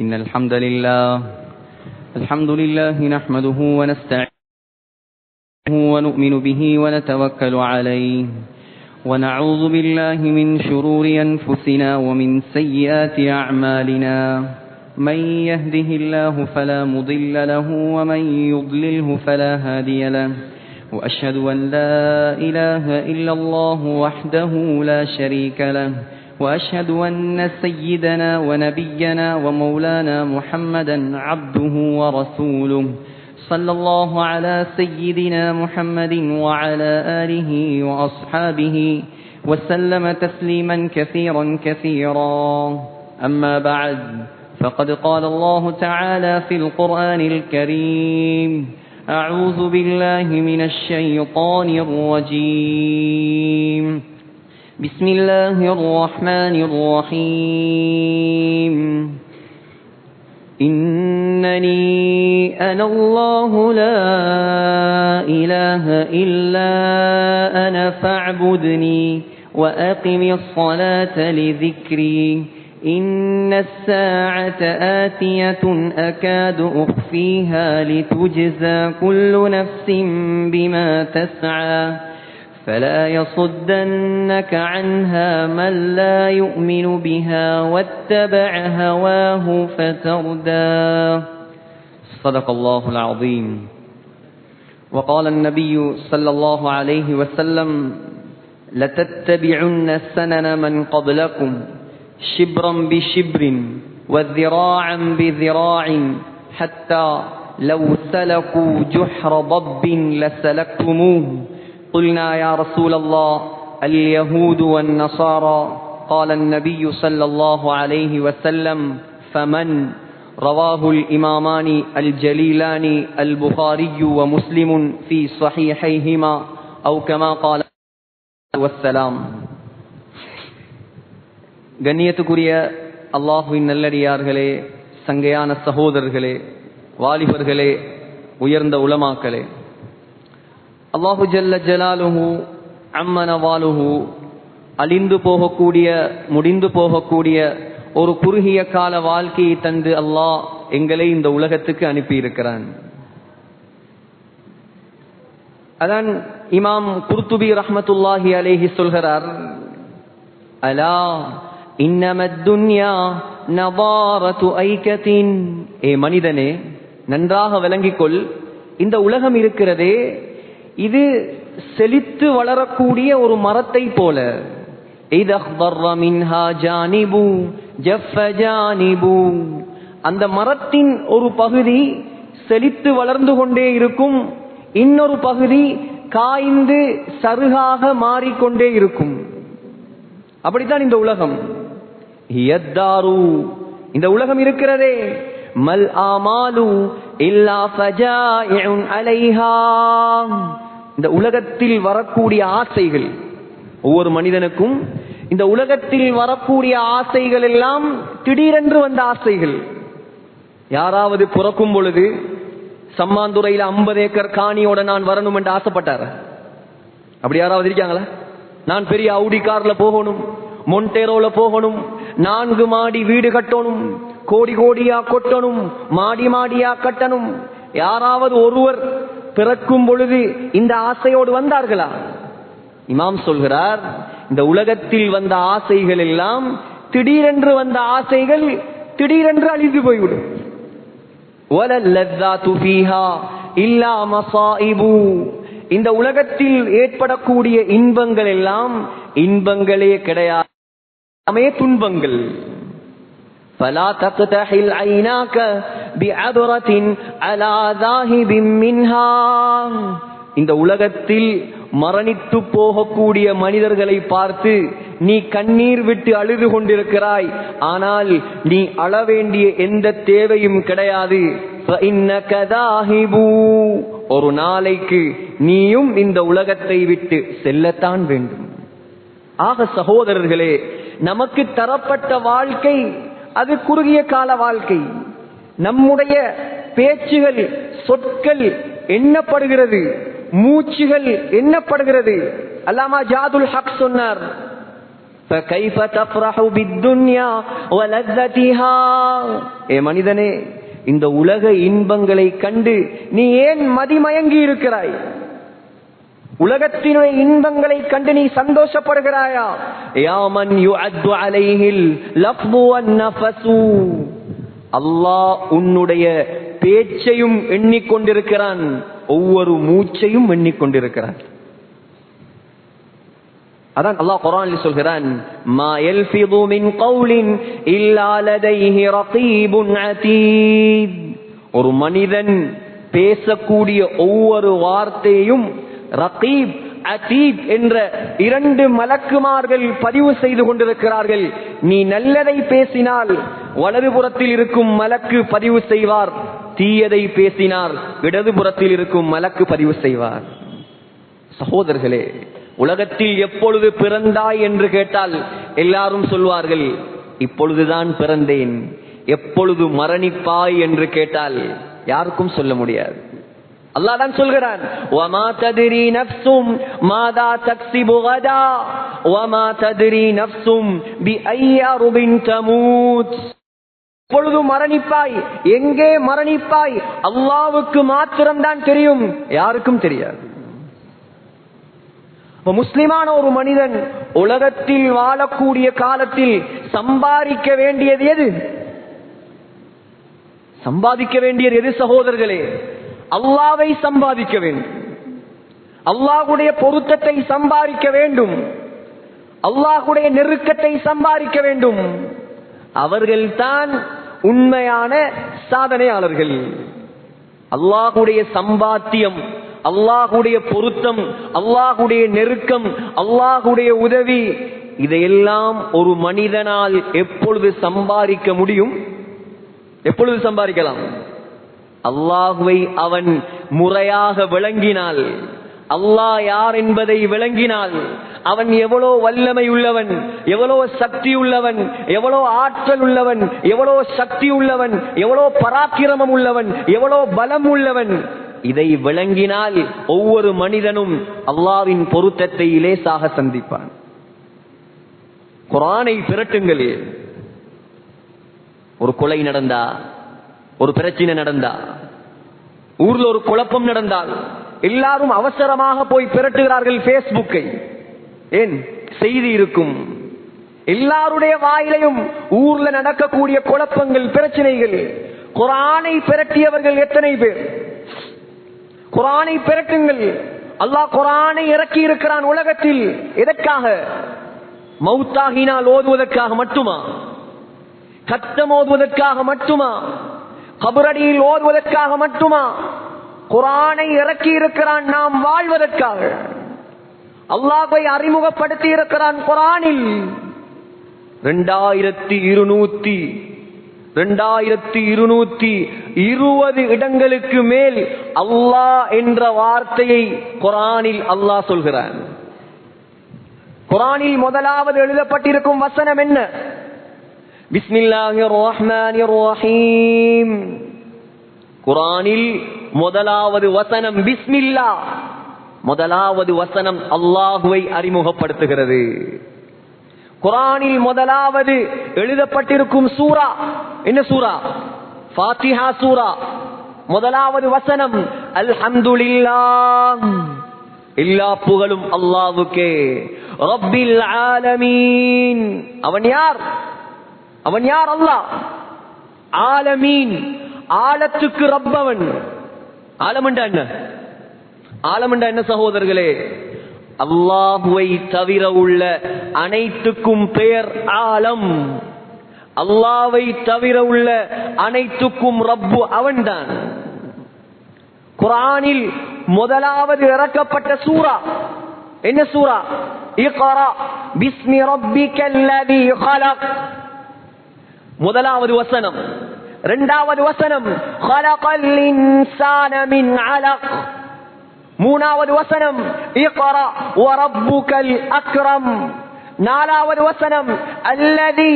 إن الحمد لله نحمده ونستعينه ونؤمن به ونتوكل عليه ونعوذ بالله من شرور أنفسنا ومن سيئات أعمالنا من يهده الله فلا مضل له ومن يضلله فلا هادي له وأشهد أن لا إله إلا الله وحده لا شريك له وأشهد أن سيدنا ونبينا ومولانا محمدا عبده ورسوله صلى الله على سيدنا محمد وعلى آله وأصحابه وسلم تسليما كثيرا كثيرا. أما بعد، فقد قال الله تعالى في القرآن الكريم: أعوذ بالله من الشيطان الرجيم. بسم الله الرحمن الرحيم. إنني أنا الله لا إله إلا أنا فاعبدني وأقم الصلاة لذكري إن الساعة آتية أكاد أخفيها لتجزى كل نفس بما تسعى فلا يصدنك عنها من لا يؤمن بها واتبع هواه فتردى. صدق الله العظيم. وقال النبي صلى الله عليه وسلم: لتتبعن سنن من قبلكم شبرا بشبر وذراعا بذراع حتى لو سلكوا جحر ضب لسلكتموه. قلنا يا رسول الله اليهود والنصارى. قال النبي صلى الله عليه وسلم: فمن؟ رواه الإمامان الجليلان البخاري ومسلم في صحيحيهما أو كما قال والسلام. கண்ணியத்துக்குரிய அல்லாஹுவின் நல்லடியார்களே, சங்கையான சகோதரர்களே, வாலிபர்களே, உயர்ந்த உலமாக்களே, அல்லாஹு ஜல்ல ஜலாலுஹு அம்மன வாலுஹு அழிந்து போகக்கூடிய, முடிந்து போகக்கூடிய ஒரு குறுகிய கால வாழ்க்கையை தந்து அல்லாஹ் எங்களை இந்த உலகத்துக்கு அனுப்பியிருக்கிறான். அதான் இமாம் குர்துபி ரஹ்மத்துல்லாஹி அலைஹி சொல்கிறார்: அலா இன்னமத் துன்யா நதாரத்து ஐகத்தின். ஏ மனிதனே, நன்றாக விளங்கிக்கொள், இந்த உலகம் இருக்கிறதே இது செழித்து வளரக்கூடிய ஒரு மரத்தை போல. அந்த மரத்தின் ஒரு பகுதி செழித்து வளர்ந்து கொண்டே இருக்கும், இன்னொரு பகுதி காய்ந்து சருகாக மாறிக்கொண்டே இருக்கும். அப்படித்தான் இந்த உலகம். இந்த உலகம் இருக்கிறதே, மல் ஆமாலு இல்லா ஃபஜாயிஉன் அலைஹா. இந்த உலகத்தில் வரக்கூடிய ஆசைகள், ஒவ்வொரு மனிதனுக்கும் இந்த உலகத்தில் வரக்கூடிய ஆசைகள் எல்லாம் திடீரென்று வந்த ஆசைகள். யாராவது பிறக்கும் பொழுது சம்மாந்துறையில 50 ஏக்கர் காணியோட நான் வரணும் என்று ஆசைப்பட்டார? அப்படி யாராவது இருக்காங்களா? நான் பெரிய அவுடி கார்ல போகணும், மொண்டேரோல போகணும், 4 மாடி வீடு கட்டணும், கோடி கோடியா கொட்டணும், மாடி மாடியா கட்டணும். யாராவது ஒருவர் பிறக்கும் பொழுது இந்த ஆசையோடு வந்தார்களா? இமாம் சொல்கிறார், இந்த உலகத்தில் வந்த ஆசைகள் எல்லாம் திடீரென்று வந்த ஆசைகள் திடீரென்று அழிந்து போய்விடும். இந்த உலகத்தில் ஏற்படக்கூடிய இன்பங்கள் எல்லாம் இன்பங்களே கிடையாது, துன்பங்கள். فلا تقتحل عيناك بعبرة على ذاهب منها. இந்த உலகத்தில் மரணித்து போகக்கூடிய மனிதர்களை பார்த்து நீ கண்ணீர் விட்டு அழுது கொண்டிருக்கிறாய், ஆனால் நீ அழ வேண்டிய எந்த தேவையும் கிடையாது. ஒரு நாளைக்கு நீயும் இந்த உலகத்தை விட்டு செல்லத்தான் வேண்டும். ஆக சகோதரர்களே, நமக்கு தரப்பட்ட வாழ்க்கை அது குறுகிய கால வாழ்க்கை. நம்முடைய பேச்சுகள், சொற்கள் எண்ணப்படுகிறது, மூச்சுகள் எண்ணப்படுகிறது. அல்லாமா ஜாதுல் ஹக் சொன்னார், فكيف تفرح بالدنيا ولذتها. ஏ மனிதனே, இந்த உலக இன்பங்களை கண்டு நீ ஏன் மதிமயங்கி இருக்கிறாய்? உலகத்தினுடைய இன்பங்களை கண்டு நீ சந்தோஷப்படுகிறாயா? யா மன் யுஅத்து அலைஹில் லஃபு வன் நஃபஸு, அல்லாஹ் உன்னுடைய பேச்சையும் எண்ணிக்கொண்டிருக்கிறான், ஒவ்வொரு மூச்சையும் எண்ணிக்கொண்டிருக்கிறான். அதான் அல்லாஹ் குர்ஆனில் சொல்கிறான், மா யல்ஃபிது மின் கௌலின் இல்லா லதைஹி ரகீபுன் அதீத். ஒரு மனிதன் பேசக்கூடிய ஒவ்வொரு வார்த்தையும் ரகீப் அதீத் என்ற 2 மலக்குமார்கள் பதிவு செய்து கொண்டிருக்கிறார்கள். நீ நல்லதை பேசினால் வலதுபுறத்தில் இருக்கும் மலக்கு பதிவு செய்வார், தீயதை பேசினார் இடதுபுறத்தில் இருக்கும் மலக்கு பதிவு செய்வார். சகோதரர்களே, உலகத்தில் எப்பொழுது பிறந்தாய் என்று கேட்டால் எல்லாரும் சொல்வார்கள், இப்பொழுதுதான் பிறந்தேன். எப்பொழுது மரணிப்பாய் என்று கேட்டால் யாருக்கும் சொல்ல முடியாது. அல்லாஹ் தான் சொல்கிறான், வமா தத்ரி நஃப்ஸும் மாதா தக்ஸிபு கதா வமா தத்ரி நஃப்ஸும் பிஐ அர்தின் தமூத். எப்பொழுது மரணிப்பாய், எங்கே மரணிப்பாய், அல்லாஹ்வுக்கு மாத்திரம்தான் தெரியும், யாருக்கும் தெரியாது. முஸ்லிமான ஒரு மனிதன் உலகத்தில் வாழக்கூடிய காலத்தில் சம்பாதிக்க வேண்டியது எது? சம்பாதிக்க வேண்டியது எது சகோதரர்களே? அல்லாஹ்வை சம்பாதிக்க வேண்டும், அல்லாஹ்வுடைய பொருத்தத்தை சம்பாதிக்க வேண்டும், அல்லாஹ்வுடைய நெருக்கத்தை சம்பாதிக்க வேண்டும். அவர்கள்தான் உண்மையான சாதனையாளர்கள். அல்லாஹ்வுடைய சம்பாத்தியம், அல்லாஹ்வுடைய பொருத்தம், அல்லாஹ்வுடைய நெருக்கம், அல்லாஹ்வுடைய உதவி, இதையெல்லாம் ஒரு மனிதனால் எப்பொழுது சம்பாதிக்க முடியும்? எப்பொழுது சம்பாதிக்கலாம்? அல்லாஹ்வை அவன் முறையாக விளங்கினால், அல்லாஹ் யார் என்பதை விளங்கினால், அவன் எவ்வளோ வல்லமை உள்ளவன், எவ்வளோ சக்தி உள்ளவன், எவ்வளோ ஆற்றல் உள்ளவன், எவ்வளோ சக்தி உள்ளவன், எவ்வளோ பராக்கிரமம் உள்ளவன், எவ்வளோ பலம் உள்ளவன், இதை விளங்கினால் ஒவ்வொரு மனிதனும் அல்லாஹ்வின் பொருத்தத்தை லேசாக சந்திப்பான். குர்ஆனை பிரட்டுங்கள். ஒரு கொலை நடந்தா, ஒரு பிரச்சனை நடந்தா, ஊர்ல ஒரு குழப்பம் நடந்தால் எல்லாரும் அவசரமாக போய் பிரட்டுகிறார்கள் பேஸ்புக்கை. ஏன்? செய்தி இருக்கும். எல்லாருடைய வாயிலையும் ஊர்ல நடக்கக்கூடிய குழப்பங்கள், பிரச்சனைகள். குர்ஆனை பிரட்டியவர்கள் எத்தனை பேர்? குர்ஆனை பிரட்டுங்கள். அல்லாஹ் குர்ஆனை இறக்கி இருக்கிறான் உலகத்தில். எதற்காக? மௌத்தாகினால் ஓதுவதற்காக மட்டுமா? கத்தம் ஓதுவதற்காக மட்டுமா? கபரடியில் ஓதுவதற்காக மட்டுமா? குர்ஆனை இறக்கி இருக்கிறான் நாம் வாழ்வதற்காக. அல்லாஹ்வை அறிமுகப்படுத்தி இருக்கிறான் குர்ஆனில். 2220 இடங்களுக்கு மேல் அல்லாஹ் என்ற வார்த்தையை குர்ஆனில் அல்லாஹ் சொல்கிறான். குர்ஆனில் முதலாவது எழுதப்பட்டிருக்கும் வசனம் என்ன? பிஸ்மில்லாஹிர் ரஹ்மானிர் ரஹீம். குர்ஆனில் முதலாவது வசனம் பிஸ்மில்லா. முதலாவது வசனம் அல்லாஹ்வை அறிமுகப்படுத்துகிறது. குர்ஆனில் முதலாவது எழுதப்பட்டிருக்கும் சூரா என்ன சூரா? ஃபாத்திஹா சூரா. முதலாவது வசனம் அல்ஹம்துலில்லாஹ். எல்லா புகழும் அல்லாஹ்வுக்கே. ரப்பில் ஆலமீன். அவன் யார்? அவன் யார்? அல்லாஹ். ஆலமீன், ஆலத்துக்கு ரப்பவன். ஆலமண்டா என்ன? ஆலமண்டா என்ன சகோதரர்களே? அல்லாஹ்வை தவிர உள்ள அனைத்துக்கும் பெயர் ஆலம். அல்லாஹ்வை தவிர உள்ள அனைத்துக்கும் ரப்பு அவன்தான். குர்ஆனில் முதலாவது இறக்கப்பட்ட சூரா என்ன சூரா? இக்ரா பிஸ்மி ரப்பிக்கல்லதீ ஹலக். முதலாவது வசனம். இரண்டாவது வசனம் ஹலகல் இன்சான மின் அலக். மூணாவது வசனம் இக்ரா வரப்புக்கல் அக்ரம். நாலாவது வசனம் அல்லதி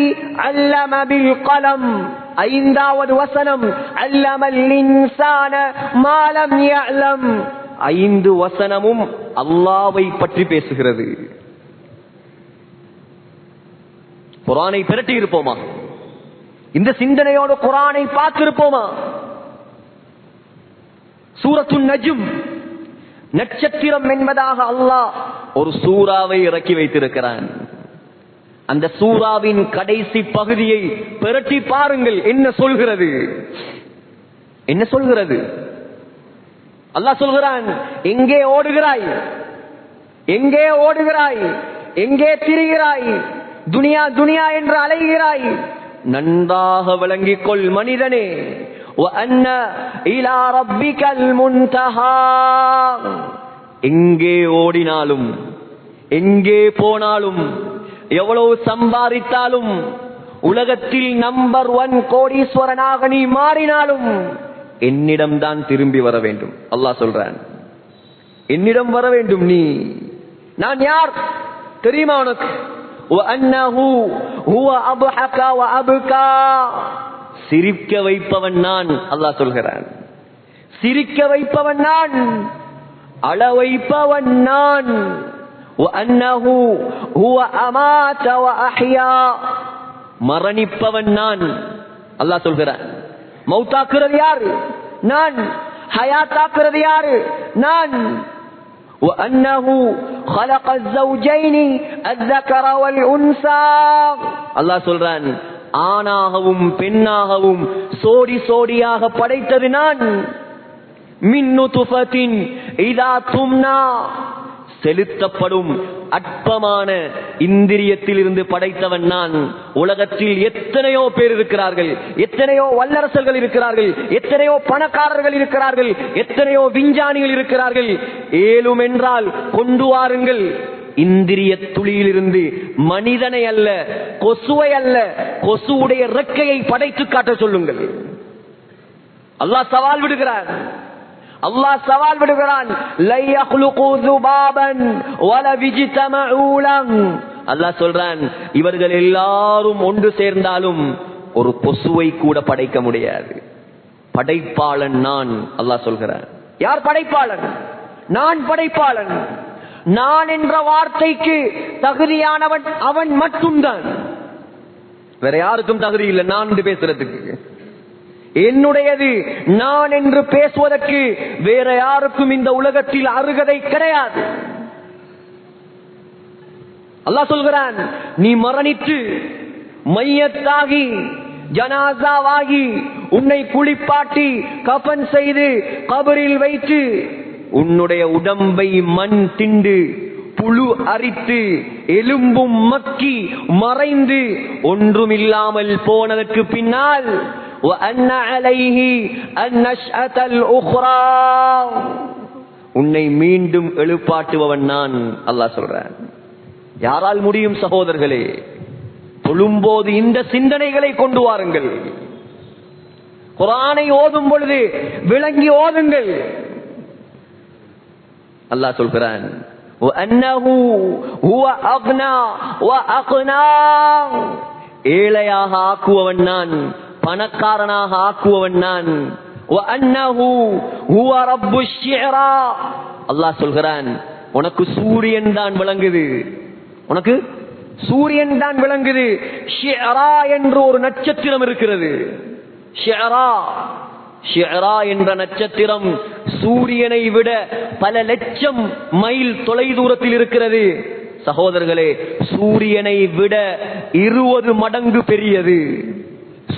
அல்லம பில் கலம். ஐந்தாவது வசனம் அல்லமல் இன்சான மா லம் யஅலம். 5 வசனமும் அல்லாஹ்வை பற்றி பேசுகிறது. குர்ஆனை பிரட்டி இருப்போமா? இந்த சிந்தனையோடு குர்ஆனை பார்த்திருப்போமா? சூரத்துன் நஜ்ம், நட்சத்திரம் என்பதாக அல்லாஹ் ஒரு சூறாவை இறக்கி வைத்திருக்கிறான். அந்த சூறாவின் கடைசி பகுதியை பிரட்டி பாருங்கள். என்ன சொல்கிறது? என்ன சொல்கிறது? அல்லாஹ் சொல்கிறான், எங்கே ஓடுகிறாய்? எங்கே ஓடுகிறாய்? எங்கே திரிகிறாய்? துனியா துனியா என்று அலைகிறாய். நன்றாக விளங்கிக் கொள் மனிதனே, وَأَنَّ إِلَى رَبِّكَ الْمُنْتَهَى. எங்கே ஓடினாலும், எங்கே போனாலும், எவ்வளவு சம்பாதித்தாலும், உலகத்தில் நம்பர் 1 கோடீஸ்வரனாக நீ மாறினாலும் என்னிடம் தான் திரும்பி வர வேண்டும். அல்லாஹ் சொல்றான், என்னிடம் வர வேண்டும். நீ, நான் யார் தெரியுமா உனக்கு? وَأَنَّهُ هُوَ أَضْحَكَ وَأَبْكَى. சிரிக்க வைப்பவன் நான். அல்லாஹ் சொல்கிறான், சிரிக்க வைப்பவன் நான், அழ வைப்பவன் நான். وَأَنَّهُ هُوَ أَمَاتَ وَأَحْيَا. மரணிப்பவன் நான். அல்லாஹ் சொல்கிறான், மௌத்தாக்குறது யாரு? நான். ஹயாத்தாக்குறது யாரு? நான். وَأَنَّهُ خَلَقَ الزَّوْجَيْنِ الذَّكَرَ وَالْأُنثَى. அல்லாஹ் சொல்றான், ஆணாகவும் பெண்ணாகவும் சோடி சோடியாக படைத்தது நான். மின் நுத்ஃபத்தின் இதா தும்னா. செலுத்தப்படும் அற்பமான இந்திரியத்தில் இருந்து படைத்தவன் நான். உலகத்தில் எத்தனையோ பேர் இருக்கிறார்கள், எத்தனையோ வல்லரசர்கள் இருக்கிறார்கள், எத்தனையோ பணக்காரர்கள் இருக்கிறார்கள், எத்தனையோ விஞ்ஞானிகள் இருக்கிறார்கள். ஏலும் என்றால் கொண்டு வாருங்கள். இந்திரிய துளியிலிருந்து மனிதனை அல்ல, கொசுவை அல்ல, கொசுவுடைய இறக்கையை படைத்து காட்ட சொல்லுங்கள். அல்லாஹ் சவால் விடுகிறார். அல்லாஹ் சவால் விடுகிறான். அல்லாஹ் சொல்றான், இவர்கள் எல்லாரும் ஒன்று சேர்ந்தாலும் ஒரு கொசுவை கூட படைக்க முடியாது. படைப்பாளன் நான். அல்லாஹ் சொல்கிறான், யார் படைப்பாளன்? நான் படைப்பாளன். நான் என்ற வார்த்தைக்கு தகுதியானவன் அவன் மட்டும்தான். வேற யாருக்கும் தகுதி இல்லை நான் என்று பேசுறதுக்கு. என்னுடையது நான் என்று பேசுவதற்கு வேற யாருக்கும் இந்த உலகத்தில் அருகதை கிடையாது. அல்லாஹ் சொல்கிறான், நீ மரணித்து மையத்தாகி ஜனாசாவாகி உன்னை குளிப்பாட்டி கஃன் செய்து கபரில் வைத்து உன்னுடைய உடம்பை மண் திண்டு புழு அரித்து எலும்பும் மக்கி மறைந்து ஒன்றுமில்லாமல் போனதற்கு பின்னால் உன்னை மீண்டும் எழுப்பாட்டுபவன் நான். அல்லாஹ் சொல்றான். யாரால் முடியும் சகோதரர்களே? தொழும்போது இந்த சிந்தனைகளை கொண்டு வாருங்கள். குர்ஆனை ஓதும் பொழுது விளங்கி ஓதுங்கள். அல்லாஹ் சொல்கிறான், ஏழையாக ஆக்குவவன் நான், பணக்காரனாக ஆக்குவவன் நான். அல்லாஹ் சொல்கிறான், உனக்கு சூரியன் தான் விளங்குது, உனக்கு சூரியன் தான் விளங்குது. ஷிஅரா என்று ஒரு நட்சத்திரம் இருக்கிறது. ஷிஅரா, ஷிஅரா என்ற நட்சத்திரம் சூரியனை விட பல லட்சம் மைல் தொலை தூரத்தில் இருக்கிறது. சகோதரர்களே, சூரியனை விட 20 மடங்கு பெரியது.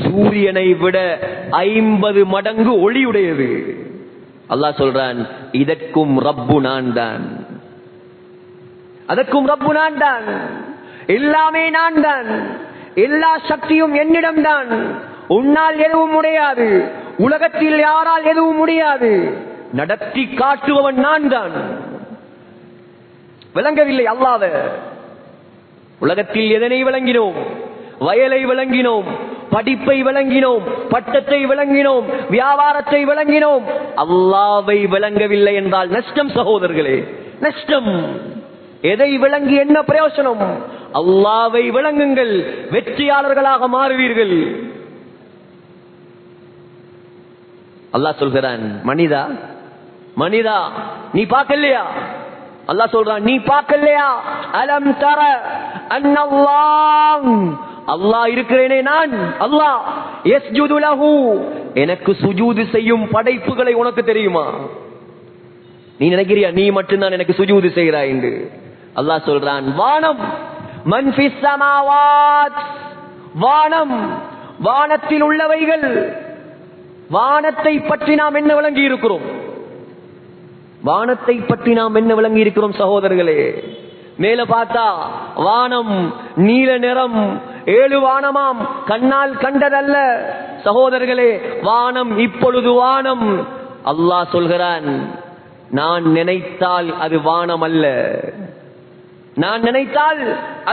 சூரியனை விட 50 மடங்கு ஒளியுடையது. அல்லாஹ் சொல்றான், இதற்கும் ரப்பு நான் தான், அதற்கும் ரப்பு நான் தான், எல்லாமே நான் தான், எல்லா சக்தியும் என்னிடம் தான். உன்னால் எதுவும் முடியாது, உலகத்தில் யாரால் எதுவும் முடியாது. நடத்தி காட்டுபவன் நான் தான். விளங்கவில்லை அல்லாஹ். உலகத்தில் எதனை விளங்கினோம்? வயலை விளங்கினோம், படிப்பை விளங்கினோம், பட்டத்தை விளங்கினோம், வியாபாரத்தை விளங்கினோம். அல்லாஹ்வை விளங்கவில்லை என்றால் நஷ்டம் சகோதரர்களே, நஷ்டம். எதை விளங்கி என்ன பிரயோசனம்? அல்லாஹ்வை விளங்குங்கள், வெற்றியாளர்களாக மாறுவீர்கள். அல்லாஹ் சொல்கிறான், மனிதா மனிதா நீ பார்க்கலையா? அல்லாஹ் சொல்றான், நீ பார்க்கலையா? அலம் தர அன்னல்லாஹ் அல்லாஹ் இருக்கிறேனே நான், அல்லாஹ் யஸ்ஜுது லஹு, எனக்கு சுஜூது செய்யும் படைப்புகளை உனக்கு தெரியுமா? நீ நினைக்கிறியா நீ மட்டும்தான் எனக்கு சுஜூது செய்கிறாய் என்று? அல்லாஹ் சொல்றான், வானம், மன் ஃபிஸ் ஸமாவாத், வானம், வானத்தில் உள்ளவைகள். வானத்தை பற்றி நாம் என்ன விளங்கி இருக்கிறோம்? வானத்தை பற்றி நாம் என்ன விளங்கி இருக்கிறோம் சகோதரர்களே? மேல பார்த்தா வானம் நீல நிறம், 7 வானமாம், கண்ணால் கண்டதல்ல சகோதரர்களே. வானம் இப்பொழுது வானம். அல்லாஹ் சொல்கிறான், நான் நினைத்தால் அது வானம் அல்ல, நான் நினைத்தால்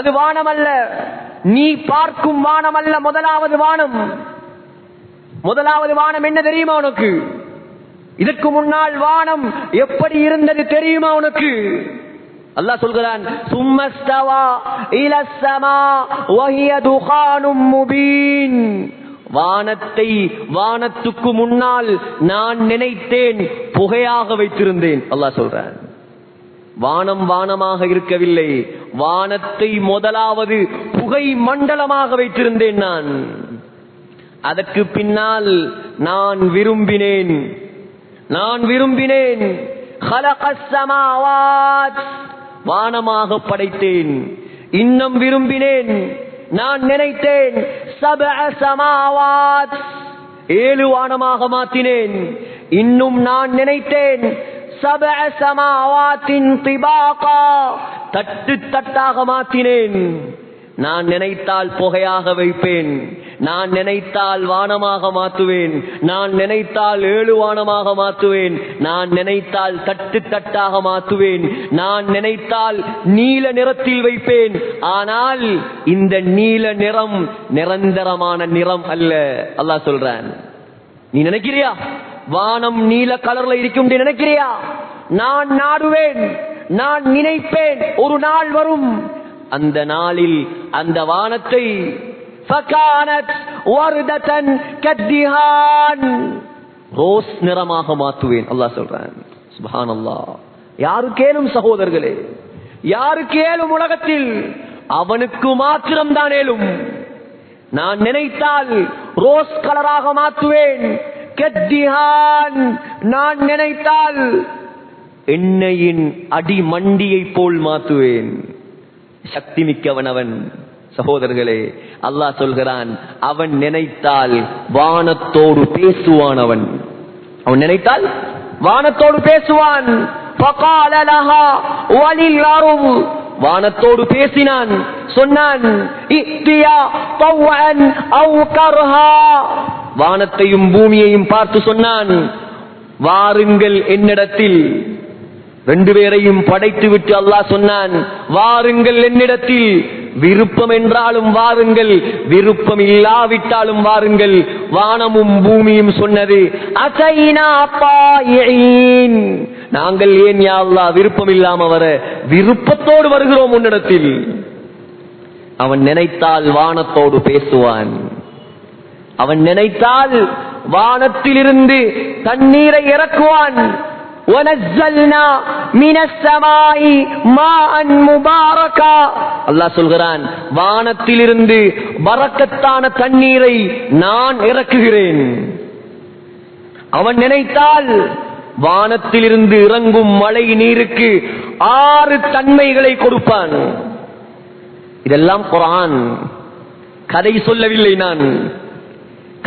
அது வானம் அல்ல. நீ பார்க்கும் வானம் அல்ல முதலாவது வானம். முதலாவது வானம் என்ன தெரியுமா உனக்கு? இதற்கு முன்னால் வானம் எப்படி இருந்தது தெரியுமா உனக்கு? அல்லாஹ் சொல்கிறான், சும்மஸ்தவா இலஸ் ஸமா வஹிய துகானும் முபீன். வானத்தை வானத்துக்கு முன்னால் நான் நினைத்தேன், புகையாக வைத்திருந்தேன். அல்லாஹ் சொல்றான், வானம் வானமாக இருக்கவில்லை, வானத்தை முதலாவது புகை மண்டலமாக வைத்திருந்தேன் நான். அதற்கு பின்னால் நான் விரும்பினேன், நான் விரும்பினேன். خلقஸ் ஸமாவாத், வானமாக படைத்தேன். இன்னும் விரும்பினேன், நான் நினைத்தேன், சபஅ ஸமாவாத், 7 வானமாக மாற்றினேன். இன்னும் நான் நினைத்தேன், சபஅ ஸமாவாத்தின் திபாகா, தட்டு தட்டாக மாற்றினேன். நான் நினைத்தால் புகையாக வைப்பேன், நான் நினைத்தால் வானமாக மாற்றுவேன், நான் நினைத்தால் 7 வானமாக மாற்றுவேன், நான் நினைத்தால் தட்டு தட்டாக மாற்றுவேன், நான் நினைத்தால் நீல நிறத்தில் வைப்பேன். ஆனால் இந்த நீல நிறம் நிரந்தரமான நிறம் அல்ல. அல்லாஹ் சொல்றான், நீ நினைக்கிறியா வானம் நீல கலர்ல இருக்கும் நினைக்கிறியா? நான் நாடுவேன், நான் நினைப்பேன், ஒரு நாள் வரும், அந்த நாளில் அந்த வானத்தை ஃபகானத் வர்ததன் கத்திஹான், ரோஸ் நிறமாக மாற்றுவேன். அல்லாஹ் சொல்றான், சுப்ஹானல்லாஹ். யாரு கேளும் சகோதரர்களே, யாரு கேளும் உலகத்தில், அவனுக்கு மாத்திரம் தான் ஏலும். நான் நினைத்தால் ரோஸ் கலராக மாற்றுவேன், கத்திஹான். நான் நினைத்தால் எண்ணெயின் அடி மண்டியை போல் மாற்றுவேன். சக்தி மிக்கவன் அவன் சகோதரர்களே. அல்லாஹ் சொல்கிறான், அவன் நினைத்தால் வானத்தோடு பேசுவான். அவன் நினைத்தால் வானத்தோடு பேசுவான். ஃபகால லஹா வலில் அர்ض, வானத்தோடு பேசினான், சொன்னான், இத்தியா தவ்அன் அவ் கர்ஹா, வானத்தையும் பூமியையும் பார்த்து சொன்னான், வாருங்கள் என்னிடத்தில். 2 பேரையும் படைத்து விட்டு அல்லாஹ் சொன்னான், வாருங்கள் என்னிடத்தில். விருப்பம் என்றாலும் வாருங்கள், விருப்பம் இல்லாவிட்டாலும் வாருங்கள். வானமும் பூமியும் சொன்னது, அஸைனா தாயின், நாங்கள் ஏன் யா அல்லாஹ் விருப்பம் இல்லாம வர, விருப்பத்தோடு வருகிறோம் உன்னிடத்தில். அவன் நினைத்தால் வானத்தோடு பேசுவான். அவன் நினைத்தால் வானத்திலிருந்து தண்ணீரை இறக்குவான். وَنَزَّلْنَا مِنَ السَّمَاءِ مَاءً مُبَارَكًا, அல்லாஹ் சொல்கிறான், வானத்திலிருந்து பரக்கத்தான தண்ணீரை நான் இறக்குகிறேன். அவன் நினைத்தால் வானத்திலிருந்து இறங்கும் மழை நீருக்கு 6 தன்மைகளை கொடுப்பான். இதெல்லாம் குர்ஆன், கதை சொல்லவில்லை, நான்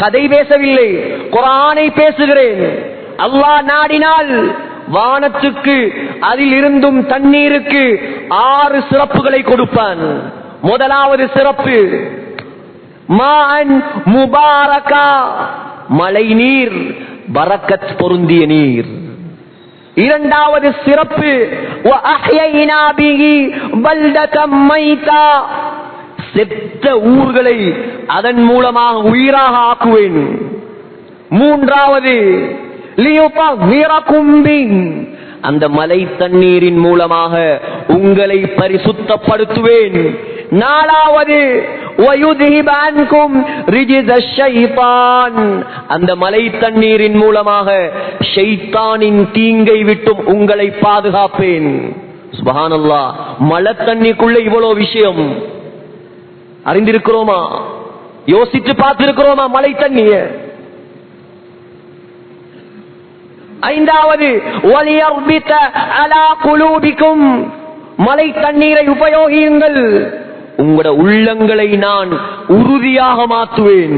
கதை பேசவில்லை, குர்ஆனை பேசுகிறேன். அல்லாஹ் நாடினால் வானத்துக்கு அதில் இருந்தும் தண்ணீருக்கு 6 சிறப்புகளை கொடுப்பான். முதலாவது சிறப்பு மாஅன் முபாரகா, மழை நீர், பரக்கத் பொருந்திய நீர். இரண்டாவது சிறப்பு வஅஹ்யைனா பிஹி பல்ததம் மைதா, செத்த ஊர்களை அதன் மூலமாக உயிராக ஆக்குவேன். மூன்றாவது லியுதஹிரகும் பிஹி, அந்த மலை தண்ணீரின் மூலமாக உங்களை பரிசுத்தப்படுத்துவேன். நாலாவது வயுذஹிப அன்கும் ரிஜ்ஸ ஷைத்தான், அந்த மலை தண்ணீரின் மூலமாக ஷைத்தானின் தீங்கை விட்டும் உங்களை பாதுகாப்பேன். சுப்ஹானல்லாஹ், மழை தண்ணிக்குள்ள இவ்வளவு விஷயம். அறிந்திருக்கிறோமா? யோசித்து பார்த்திருக்கிறோமா மழை தண்ணிய? ஐந்தாவது, வலியர்பித அலா குலூபிக்கும், மழை தண்ணீரை உபயோகியுங்கள், உங்களோட உள்ளங்களை நான் உறுதியாக மாற்றுவேன்.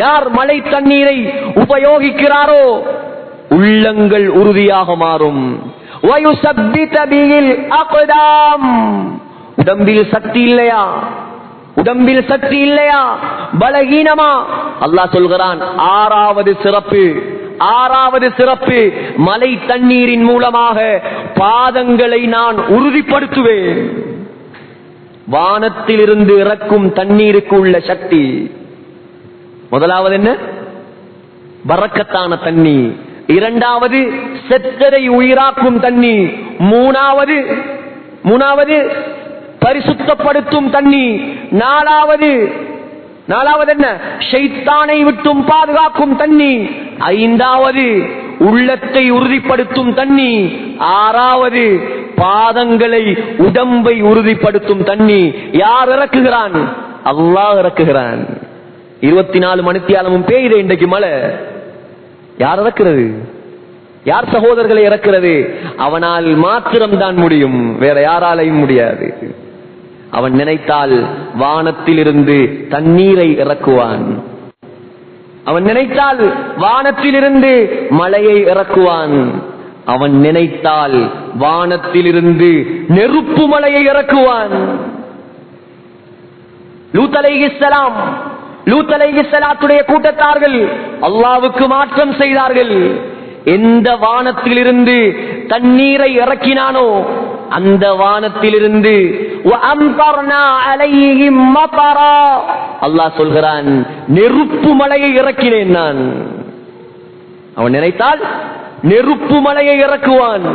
யார் மழை தண்ணீரை உபயோகிக்கிறாரோ உள்ளங்கள் உறுதியாக மாறும். வயுசப்பித பில் அக்தாம், உடம்பில் சக்தி இல்லையா, உடம்பில் சக்தி இல்லையா, பலகீனமா, அல்லாஹ் சொல்கிறான் ஆறாவது சிறப்பு மழை தண்ணீரின் மூலமாக பாதங்களை நான் உறுதிப்படுத்துவேன். வானத்தில் இருந்து இறக்கும் தண்ணீருக்கு உள்ள சக்தி. முதலாவது என்ன? பரக்கத்தான தண்ணி. இரண்டாவது செத்தரை உயிராக்கும் தண்ணி. மூணாவது பரிசுத்தப்படுத்தும் தண்ணி. நாலாவது என்ன? ஷைத்தானை விட்டும் பாதுகாக்கும் தண்ணி. ஐந்தாவது உள்ளத்தை உறுதிப்படுத்தும் தண்ணி. ஆறாவது பாதங்களை உடம்பை உறுதிப்படுத்தும் தண்ணி. யார் இறக்குகிறான்? அல்லாஹ் இறக்குகிறான். 24 மணித்தியாலமும் பெய்யுது இன்றைக்கு மழை. யார் இறக்கிறது? யார் சகோதரர்களை இறக்கிறது? அவனால் மாத்திரம்தான் முடியும், வேற யாராலையும் முடியாது. அவன் நினைத்தால் வானத்தில் இருந்து தண்ணீரை இறக்குவான். அவன் நினைத்தால் வானத்தில் இருந்து மழையை இறக்குவான். அவன் நினைத்தால் வானத்தில் இருந்து நெருப்பு மலையை இறக்குவான். லூத் அலைஹிஸ்ஸலாத்துடைய கூட்டத்தார்கள் அல்லாஹ்வுக்கு மாற்றம் செய்தார்கள். எந்த வானத்திலிருந்து தண்ணீரை இறக்கினானோ அந்த வானத்திலிருந்து அல்லாஹ் சொல்கிறான், நெருப்பு மலையை இறக்கினேன் நான். அவன் நினைத்தால் நெருப்பு மலையை இறக்குவான்.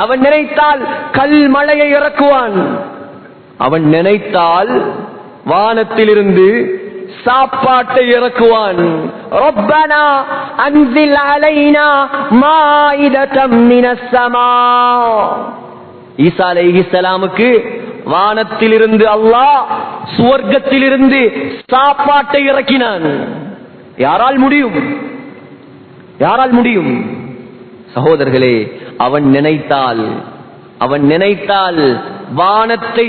அவன் நினைத்தால் கல் மலையை இறக்குவான். அவன் நினைத்தால் வானத்திலிருந்து சாப்பாட்டை இறக்குவான். ரப்பனா அன்சில் அலைனா மாயிதத்தம் மினஸ் ஸமா. ஈசா அலைஹிஸ்ஸலாமுக்கு வானத்திலிருந்து அல்லாஹ் சுவர்க்கத்திலிருந்து சாப்பாட்டை இறக்கினான். யாரால் முடியும்? யாரால் முடியும்? சகோதரர்களே, அவன் நினைத்தால் வானத்தை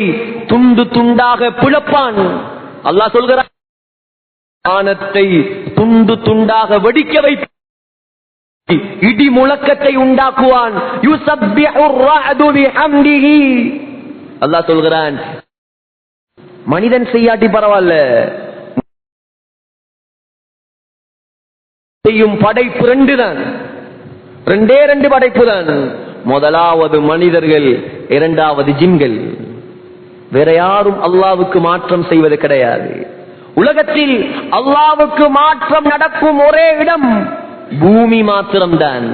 துண்டு துண்டாக பிளப்பான். அல்லாஹ் சொல்கிறான், வானத்தை துண்டு துண்டாக வெடிக்க வைத்து இடி முழக்கத்தை உண்டாக்குவான். அல்லாஹ் சொல்கிறான், மனிதன் செய்யாட்டி பரவாயில்ல, செய்யும் படைப்பு ரெண்டு படைப்பு தான். முதலாவது மனிதர்கள், இரண்டாவது ஜின்கள். வேற யாரும் அல்லாஹ்வுக்கு மாற்றம் செய்வது கிடையாது. உலகத்தில் அல்லாஹ்வுக்கு மாற்றம் நடக்கும் ஒரே இடம் பூமி மாத்திரம்தான்.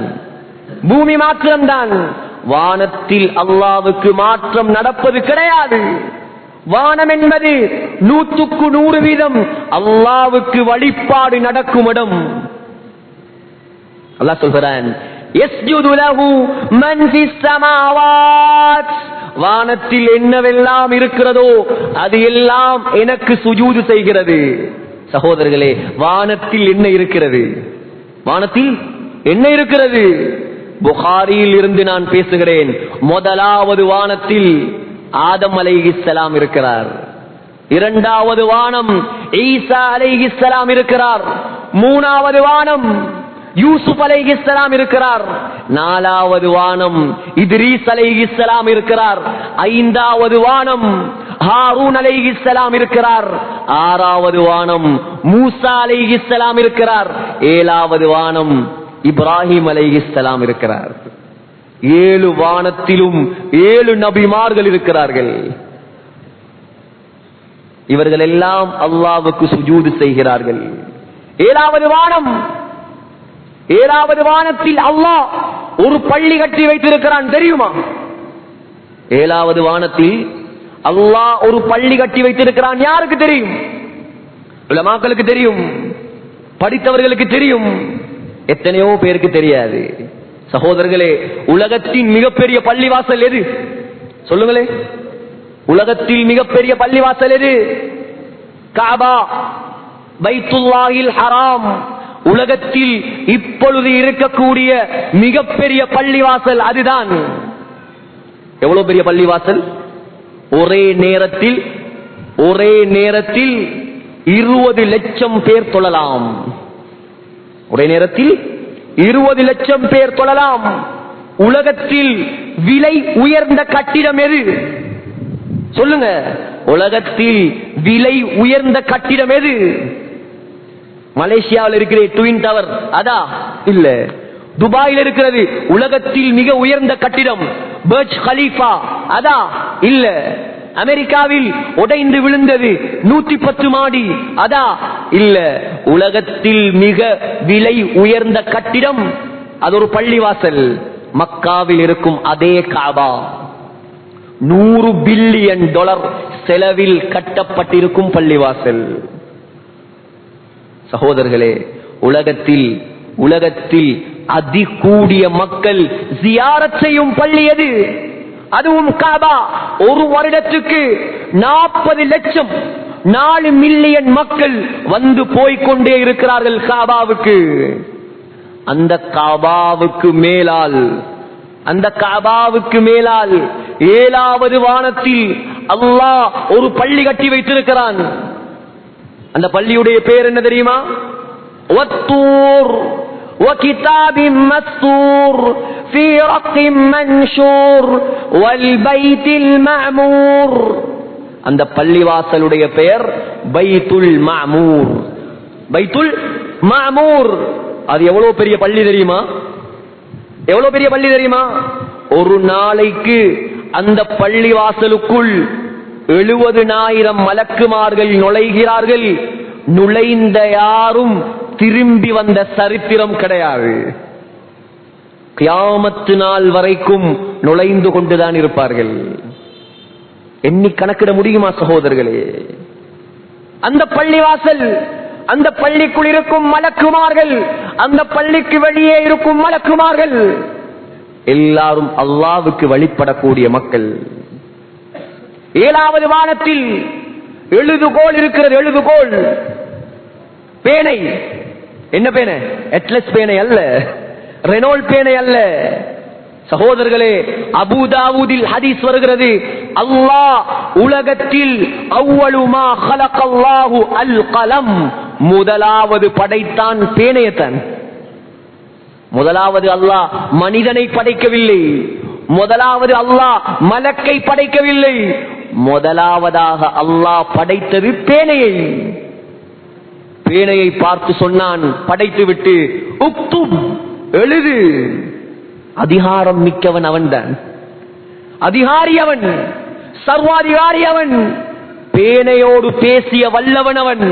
வானத்தில் அல்லாஹ்வுக்கு மாற்றம் நடப்பது கிடையாது. வானம் என்பது 100% அல்லாஹ்வுக்கு வழிபாடு நடக்கும் இடம். அல்லாஹ் சொல்கிறான், யஸ்ஜுது லஹு மன் ஃபிஸ் ஸமாவாத். வானத்தில் என்னவெல்லாம் இருக்கிறதோ அது எல்லாம் எனக்கு சுஜூது செய்கிறது. சகோதரர்களே, வானத்தில் என்ன இருக்கிறது? புகாரியில் இருந்து நான் பேசுகிறேன். முதலாவது வானத்தில் ஆதம் அலைஹிஸ்ஸலாம் இருக்கிறார். இரண்டாவது வானம் ஈசா அலைஹிஸ்ஸலாம் இருக்கிறார். மூணாவது வானம் யூசுப் அலைஹிஸ்ஸலாம் இருக்கிறார். நாலாவது வானம் இத்ரீஸ் அலைஹிஸ்ஸலாம் இருக்கிறார். ஐந்தாவது வானம் ஹாரூன் அலைஹிஸ்ஸலாம் இருக்கிறார். ஆறாவது வானம் மூசா அலைஹிஸ்ஸலாம் இருக்கிறார். ஏழாவது வானம் இப்ராஹிம் அலைஹிஸ்ஸலாம் இருக்கிறார். 7 வானத்திலும் 7 நபிமார்கள் இருக்கிறார்கள். இவர்கள் எல்லாம் அல்லாஹ்வுக்கு சுஜூது செய்கிறார்கள். ஏழாவது வானத்தில் அல்லாஹ் ஒரு பள்ளி கட்டி வைத்திருக்கிறான், தெரியுமா? ஏழாவது வானத்தில் அல்லாஹ் ஒரு பள்ளி கட்டி வைத்திருக்கிறான். யாருக்கு தெரியும்? உலமாக்களுக்கு தெரியும், படித்தவர்களுக்கு தெரியும், எத்தனையோ பேருக்கு தெரியாது. சகோதரர்களே, உலகத்தின் மிகப்பெரிய பள்ளிவாசல் எது? சொல்லுங்களே, உலகத்தில் மிகப்பெரிய பள்ளிவாசல் எது? காபா, பைத்துல்லாஹில் ஹராம், உலகத்தில் இப்பொழுது இருக்கக்கூடிய மிகப்பெரிய பள்ளிவாசல் அதுதான். எவ்வளவு பெரிய பள்ளிவாசல்? ஒரே நேரத்தில் 20 லட்சம் பேர் தொழலாம். ஒரே நேரத்தில் 20 லட்சம் பேர் தொழலாம். உலகத்தில் விலை உயர்ந்த கட்டிடம் எது? சொல்லுங்க. உலகத்தில் விலை உயர்ந்த கட்டிடம் எது? மலேசியாவில் இருக்கிற ட்வின் டவர் அதா? இல்ல. துபாயில் இருக்கிறது உலகத்தில் மிக உயர்ந்த கட்டிடம் பர்ஜ் கலீஃபா அதா? இல்ல. அமெரிக்காவில் உடைந்து விழுந்தது 110 மாடி அதா? இல்ல. உலகத்தில் மிக விலை உயர்ந்த கட்டிடம் அது ஒரு பள்ளிவாசல். மக்காவில் இருக்கும் அதே காபா $100 பில்லியன் செலவில் கட்டப்பட்டிருக்கும் பள்ளிவாசல். சகோதரர்களே, உலகத்தில் அதிகூடிய மக்கள் ஜியாரத் செய்யும் பள்ளி எது? அதுவும் காபா. ஒரு வருடத்துக்கு 40 லட்சம் 4 மில்லியன் மக்கள் வந்து போய்கொண்டே இருக்கிறார்கள் காபாவுக்கு. அந்த காபாவுக்கு மேலால் 7வது வானத்தில் அல்லாஹ் ஒரு பள்ளி கட்டி வைத்திருக்கிறான். அந்த பள்ளியுடைய பேர் என்ன தெரியுமா? வத்தூர் وكتاب مسطور في رق منشور والبيت المعمور. அந்த பள்ளிவாசலுடைய பெயர் பைத்துல் மாமூர். அது எவ்வளவு பெரிய பள்ளி தெரியுமா? ஒரு நாளைக்கு அந்த பள்ளிவாசலுக்குள் 70,000 மலக்குமார்கள் நுழைகிறார்கள். நுழைந்த யாரும் திரும்பி வந்த சரித்திரம் கிடையாது. கியாமத்து நாள் வரைக்கும் நுழைந்து கொண்டுதான் இருப்பார்கள். எண்ணி கணக்கிட முடியுமா சகோதரர்களே? அந்த பள்ளிவாசல், அந்த பள்ளிக்குள் இருக்கும் மலக்குமார்கள், அந்த பள்ளிக்கு வெளியே இருக்கும் மலக்குமார்கள் எல்லாரும் அல்லாஹ்வுக்கு வழிபடக்கூடிய மக்கள். 7வது வானத்தில் எழுதுகோல் இருக்கிறது. எழுதுகோல் பேனை. என்ன பேனை? அட்லஸ் பேனை அல்ல, ரெனோல்ட் பேனை அல்ல. சகோதரர்களே, அபூதாவூதில் ஹதீஸ் வருகிறது, அல்லாஹ் உலகத்தில் அவ்வளு மா ஹலகல்லாஹு அல் கலம், முதலாவது படைத்தான் பேனையத்தான். முதலாவது அல்லாஹ் மனிதனை படைக்கவில்லை. முதலாவது அல்லாஹ் மலக்கை படைக்கவில்லை. முதலாவதாக அல்லாஹ் படைத்தது பேனையை. பேனையை பார்த்து சொன்னான், படைத்து விட்டு, உக்துப், எழுது. அதிகாரம் மிக்கவன் அவன்தான். அதிகாரி அவன், சர்வாதிகாரி அவன், பேனையோடு பேசிய வல்லவன் அவன்.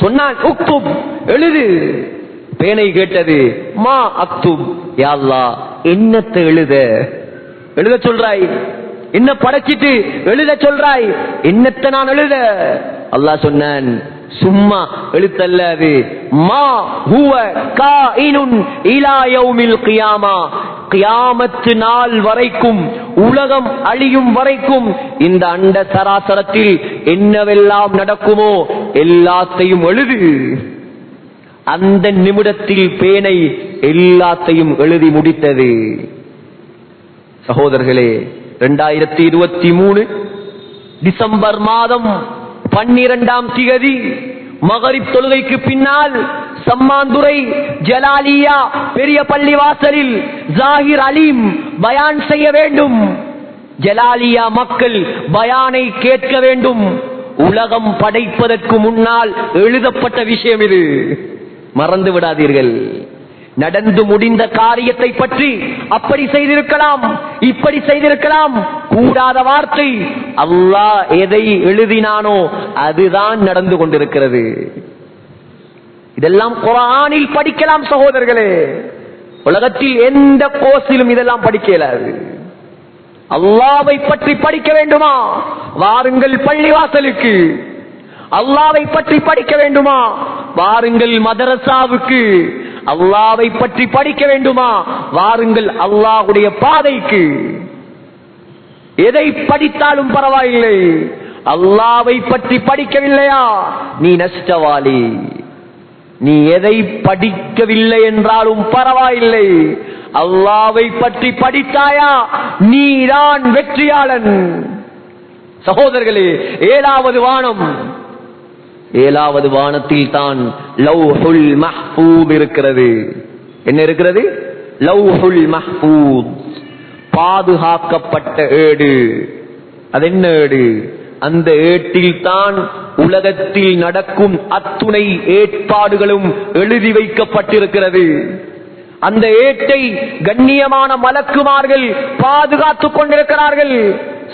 சொன்னான், உக்துப், எழுது. பேனை கேட்டது, மா அக்துப், யா அல்லாஹ், என்னத்தை எழுத சொல்றாய்? என்ன படைச்சிட்டு எழுத சொல்றாய்? என்னத்தை நான் எழுத? அல்லாஹ் சொன்னான், சும்மா எழுத்தல்லாது, மா ஹுவ காயினுன் இலா யௌமில் கியாமா, கியாமத்து நாள் வரைக்கும், உலகம் அழியும் வரைக்கும் இந்த அண்ட சராசரத்தில் என்னவெல்லாம் நடக்குமோ எல்லாத்தையும் எழுது. அந்த நிமிடத்தில் பேனை எல்லாத்தையும் எழுதி முடித்தது. சகோதரர்களே, 2023 டிசம்பர் மாதம் 12ஆம் திகதி மகரிப் தொழுகைக்கு பின்னால் சம்மாந்துறை ஜலாலியா பெரிய பள்ளிவாசலில் ஜாகிர் அலீம் பயான் செய்ய வேண்டும். ஜலாலியா மக்கள் பயானை கேட்க வேண்டும். உலகம் படைப்பதற்கு முன்னால் எழுதப்பட்ட விஷயம் இது, மறந்து விடாதீர்கள். நடந்து முடிந்த காரியத்தை பற்றி அப்படி செய்திருக்கலாம், இப்படி செய்திருக்கலாம், கூடாத வார்த்தை. அல்லாஹ் எதை எழுதினானோ அதுதான் நடந்து கொண்டிருக்கிறது. இதெல்லாம் குர்ஆனில் படிக்கலாம் சகோதரர்களே. உலகத்தில் எந்த கோர்ஸிலும் இதெல்லாம் படிக்க இயலாது. அல்லாஹ்வை பற்றி படிக்க வேண்டுமா? வாருங்கள் பள்ளிவாசலுக்கு. அல்லாஹ்வை பற்றி படிக்க வேண்டுமா? வாருங்கள் மதரசாவுக்கு. அல்லாஹ்வை பற்றி படிக்க வேண்டுமா? வாருங்கள் அல்லாஹ்வுடைய பாதைக்கு. எதை படித்தாலும் பரவாயில்லை, அல்லாவை பற்றி படிக்கவில்லையா, நீ நஷ்டவாளி. நீ எதை படிக்கவில்லை என்றாலும் பரவாயில்லை, அல்லாவை பற்றி படித்தாயா, நீதான் வெற்றியாளன். சகோதரர்களே, 7வது வானம், 7வது வானத்தில் தான் லவ்ஹுல் மஹ்பூஸ் இருக்கிறது. என்ன இருக்கிறது? லவ்ஹுல் மஹ்பூஸ், பாதுகாக்கப்பட்ட ஏடு. அது என்ன ஏடு? அந்த ஏட்டில் தான் உலகத்தில் நடக்கும் அத்துணை ஏற்பாடுகளும் எழுதி வைக்கப்பட்டிருக்கிறது. அந்த ஏட்டை கண்ணியமான மலக்குமார்கள் பாதுகாத்துக் கொண்டிருக்கிறார்கள்.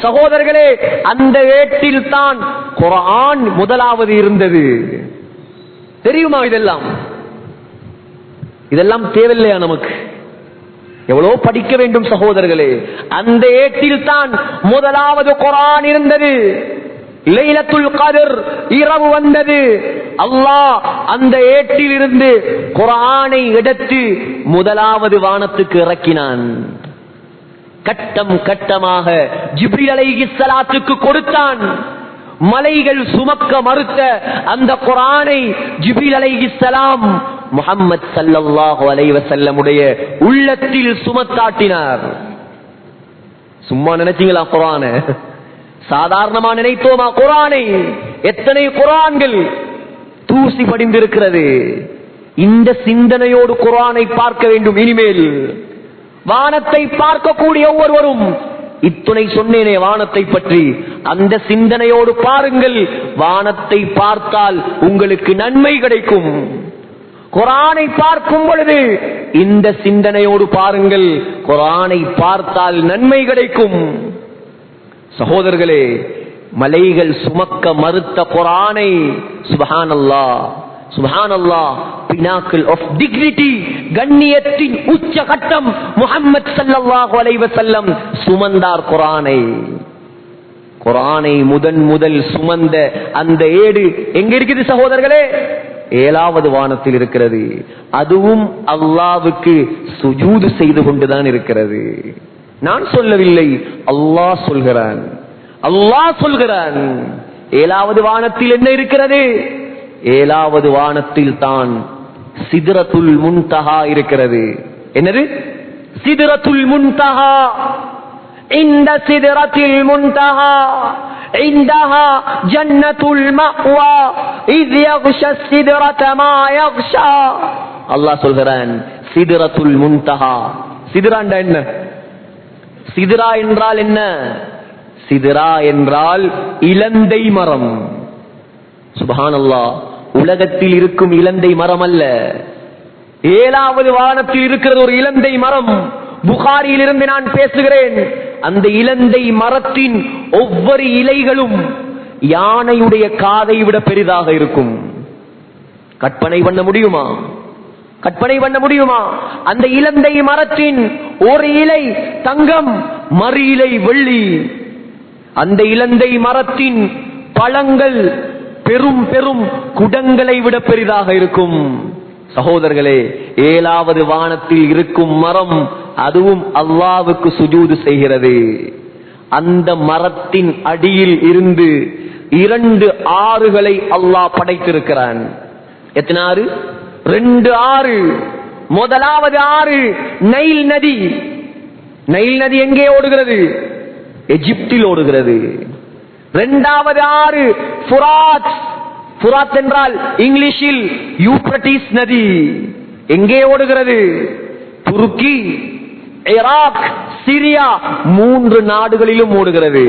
சகோதரர்களே, அந்த ஏட்டில் தான் குர்ஆன் முதலாவது இருந்தது. தெரியுமா? இதெல்லாம் தேவையில்லையா நமக்கு? எவ்வளவு படிக்க வேண்டும் சகோதரர்களே. அந்த ஏட்டில் தான் முதலாவது குர்ஆன் இருந்தது. லைலத்துல் கத்ர் இரவு வந்தது. அல்லாஹ் அந்த ஏட்டில் இருந்து குர்ஆனை எடுத்து முதலாவது வானத்துக்கு இறக்கினான். கட்டம் கட்டமாக ஜிப்ரீல் அலைஹிஸ்ஸலாத்துக்கு கொடுத்தான். மலைகள் சுமக்க மறுத்த அந்த குர்ஆனை ஜிப்ரீல் அலைஹிஸ்ஸலாம் முஹம்மது ஸல்லல்லாஹு அலைஹி வஸல்லம் உடைய உள்ளத்தில் சுமத்தாட்டினார். சும்மா நினைச்சீங்களா குர்ஆனை? சாதாரணமா நினைத்தோமா குர்ஆனை? எத்தனை குர்ஆன்கள் தூசி படிந்திருக்கிறது. இந்த சிந்தனையோடு குர்ஆனை பார்க்க வேண்டும். இனிமேல் வானத்தை பார்க்கக்கூடிய ஒவ்வொருவரும், இத்துணை சொன்னேனே வானத்தை பற்றி, அந்த சிந்தனையோடு பாருங்கள். வானத்தை பார்த்தால் உங்களுக்கு நன்மை கிடைக்கும். குர்ஆனை பார்க்கும் பொழுது இந்த சிந்தனையோடு பாருங்கள், குர்ஆனை பார்த்தால் நன்மை கிடைக்கும். சகோதரர்களே, மலைகள் சுமக்க மறுத்த குர்ஆனை சுப்ஹானல்லாஹ் சுப்ஹானல்லாஹ், பினாக்கிள் ஆஃப் டிக்னிட்டி, கண்ணியத்தின் உச்சகட்டம் முஹம்மது ஸல்லல்லாஹு அலைஹி வஸல்லம் சுமந்தார் குர்ஆனை. குர்ஆனை முதல் சுமந்த அந்த ஏடு எங்க இருக்குது சகோதரர்களே? 7வது வானத்தில் இருக்கிறது. அதுவும் அல்லாஹ்வுக்கு சுஜூது செய்து கொண்டுதான் இருக்கிறது. நான் சொல்லவில்லை, அல்லாஹ் சொல்கிறான். அல்லாஹ் சொல்கிறான். 7வது வானத்தில் என்ன இருக்கிறது? 7வது வானத்தில் தான் சித்ரத்துல் முன்தஹா இருக்கிறது. என்னது? சித்ரத்துல் முன்தஹா. இந்த சித்ரத்துல் முன்தஹா இந்தஹா ஜன்னத்துல் மஅவா இத் யக்ஷா சித்ரத மா யக்ஷா. அல்லாஹ் சொல்கிறான், சித்ரத்துல் முன்தஹா. சித்ரா என்ன? சித்ரா என்றால் என்ன? சித்ரா என்றால் இலந்தை மரம். சுப்ஹானல்லாஹ், உலகத்தில் இருக்கும் இலந்தை மரம் அல்ல, 7வது வானத்தில் இருக்கிறது ஒரு இலந்தை மரம். புகாரியில் இருந்து நான் பேசுகிறேன். அந்த இலந்தை மரத்தின் ஒவ்வொரு இலைகளும் யானையுடைய காதை விட பெரிதாக இருக்கும். கற்பனை பண்ண முடியுமா? கற்பனை பண்ண முடியுமா? அந்த இலந்தை மரத்தின் ஒரு இலை தங்கம், மறு இலை வெள்ளி. அந்த இலந்தை மரத்தின் பழங்கள் பெரும் பெரும் குடங்களை விட பெரிதாக இருக்கும். சகோதரர்களே, 7வது வானத்தில் இருக்கும் மரம், அதுவும் அல்லாஹ்வுக்கு சுஜூது செய்கிறது. அந்த மரத்தின் அடியில் இருந்து 2 ஆறுகளை அல்லாஹ் படைத்திருக்கிறான். எத்தனை ஆறு? 2 ஆறு. முதலாவது ஆறு நைல் நதி. நைல் நதி எங்கே ஓடுகிறது? எகிப்தில் ஓடுகிறது. 2வது ஆறு ஃபுராத். ஃபுராத் என்றால் இங்கிலீஷில் யூப்ரட்டிஸ் நதி. எங்கே ஓடுகிறது? துருக்கி, ஈராக், சிரியா 3 நாடுகளிலும் ஓடுகிறது.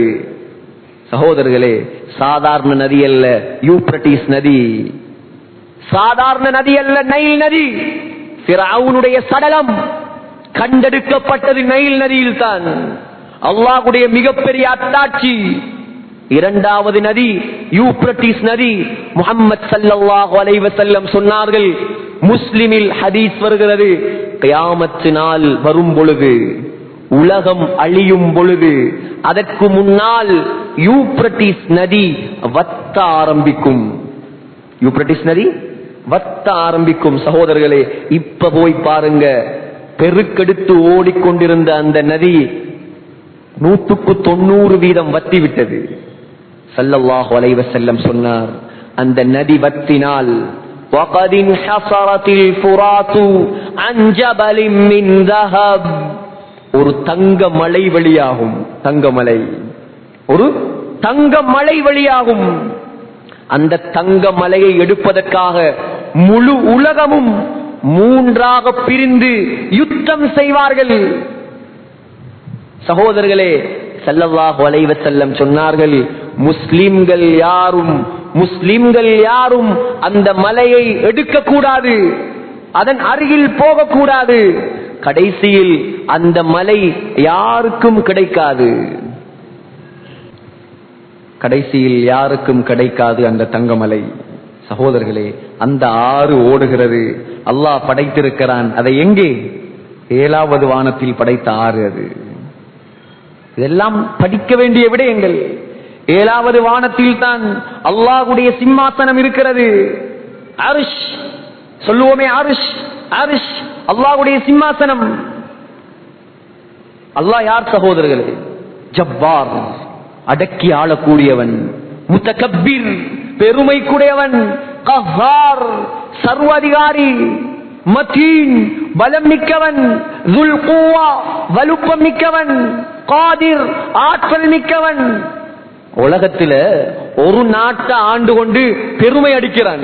சகோதரர்களே, சாதாரண நதி அல்ல யூப்ரட்டிஸ் நதி. சாதாரண நதி அல்ல நைல் நதி. ஃபிரௌனுடைய சடலம் கண்டெடுக்கப்பட்டது நைல் நதியில் தான். அல்லாஹ்வுடைய மிகப்பெரிய அத்தாட்சி. 2வது நதி யூப்ரட்டிஸ் நதி. முஹம்மது ஸல்லல்லாஹு அலைஹி வஸல்லம் சொன்னார்கள், முஸ்லிமில் ஹதீஸ் வருகிறது, கியாமத் நாள் வரும் பொழுது, உலகம் அழியும் பொழுது, அதற்கு முன்னால் யூப்ரட்டிஸ் நதி வத்த ஆரம்பிக்கும். யூப்ரட்டிஸ் நதி வத்த ஆரம்பிக்கும். சகோதரர்களே, இப்ப போய் பாருங்க, பெருக்கெடுத்து ஓடிக்கொண்டிருந்த அந்த நதி 100% வத்தி விட்டது. ஸல்லல்லாஹு அலைஹி வஸல்லம் சொன்னார், அந்த நதி வற்றினால் وَقَدْ انْحَصَرَتِ الْفُرَاتُ عَنْ جَبَلٍ مِّنْ ذَهَبٍ ஒரு தங்க மலை வெளியாகும். தங்கமலை, ஒரு தங்க மலை வெளியாகும். அந்த தங்க மலையை எடுப்பதற்காக முழு உலகமும் மூன்றாக பிரிந்து யுத்தம் செய்வார்கள். சகோதரர்களே, ஸல்லல்லாஹு அலைஹி வஸல்லம் சொன்னார்கள், முஸ்லிம்கள் யாரும் அந்த மலையை எடுக்க கூடாது, அதன் அருகில் போகக்கூடாது. கடைசியில் அந்த மலை யாருக்கும் கிடைக்காது. கடைசியில் யாருக்கும் கிடைக்காது அந்த தங்கமலை. சகோதரர்களே, அந்த ஆறு ஓடுகிறது. அல்லாஹ் படைத்திருக்கிறான். அதை எங்கே? 7வது வானத்தில் படைத்த ஆறு அது. இதெல்லாம் படிக்க வேண்டிய விடயங்கள். 7வது வானத்தில் தான் அல்லாஹ்வுடைய சிம்மாசனம் இருக்கிறது. அர்ஷ் சொல்லுவோமே, அர்ஷ் அர்ஷ் அல்லாஹ்வுடைய சிம்மாசனம். அல்லாஹ் யார் சகோதரர்களே? ஜப்பார், அடக்கி ஆளக்கூடியவன். முத்தகப்பீர், பெருமைக்குடையவன். கஹ்ஹார், சர்வாதிகாரி. மதீன், பலம் மிக்கவன். ذுல் குவா, வலுப்பம் மிக்கவன். காதிர், ஆற்றல் மிக்கவன். உலகத்தில ஒரு நாட்டை ஆண்டு கொண்டு பெருமை அடிக்கிறான்.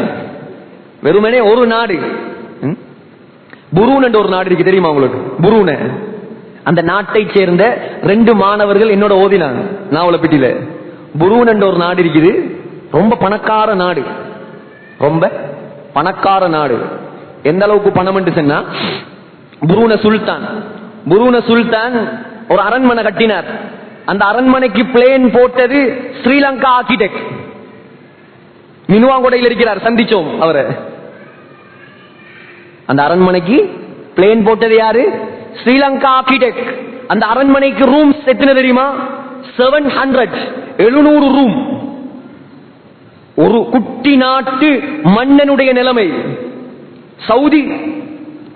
வெறுமனே ஒரு நாடு. புரூன் என்ற ஒரு நாடு இருக்கு, தெரியுமா உங்களுக்கு? புரூன, அந்த நாட்டை சேர்ந்த 2 மாணவர்கள் என்னோட ஓதினாங்க நாவலப்பிட்டியில. புரூன் என்ற ஒரு நாடு இருக்குது, ரொம்ப பணக்கார நாடு. ரொம்ப பணக்கார நாடு. எந்த அளவுக்கு பணம் என்று சொன்னா, புரூன சுல்தான் ஒரு அரண்மனை கட்டினார். அந்த அரண்மனைக்கு பிளேன் போட்டது ஸ்ரீலங்கா ஆர்கிடெக்ட். மினுவாங்கொடையில் இருக்கிறார், சந்திச்சோம் அவரை. அந்த அரண்மனைக்கு பிளேன் போட்டது யாரு? ஸ்ரீலங்கா ஆர்கிடெக்ட். அந்த அரண்மனைக்கு ரூம்ஸ் எத்தனை தெரியுமா? 700 ரூம். ஒரு குட்டி நாட்டு மன்னனுடைய நிலைமை.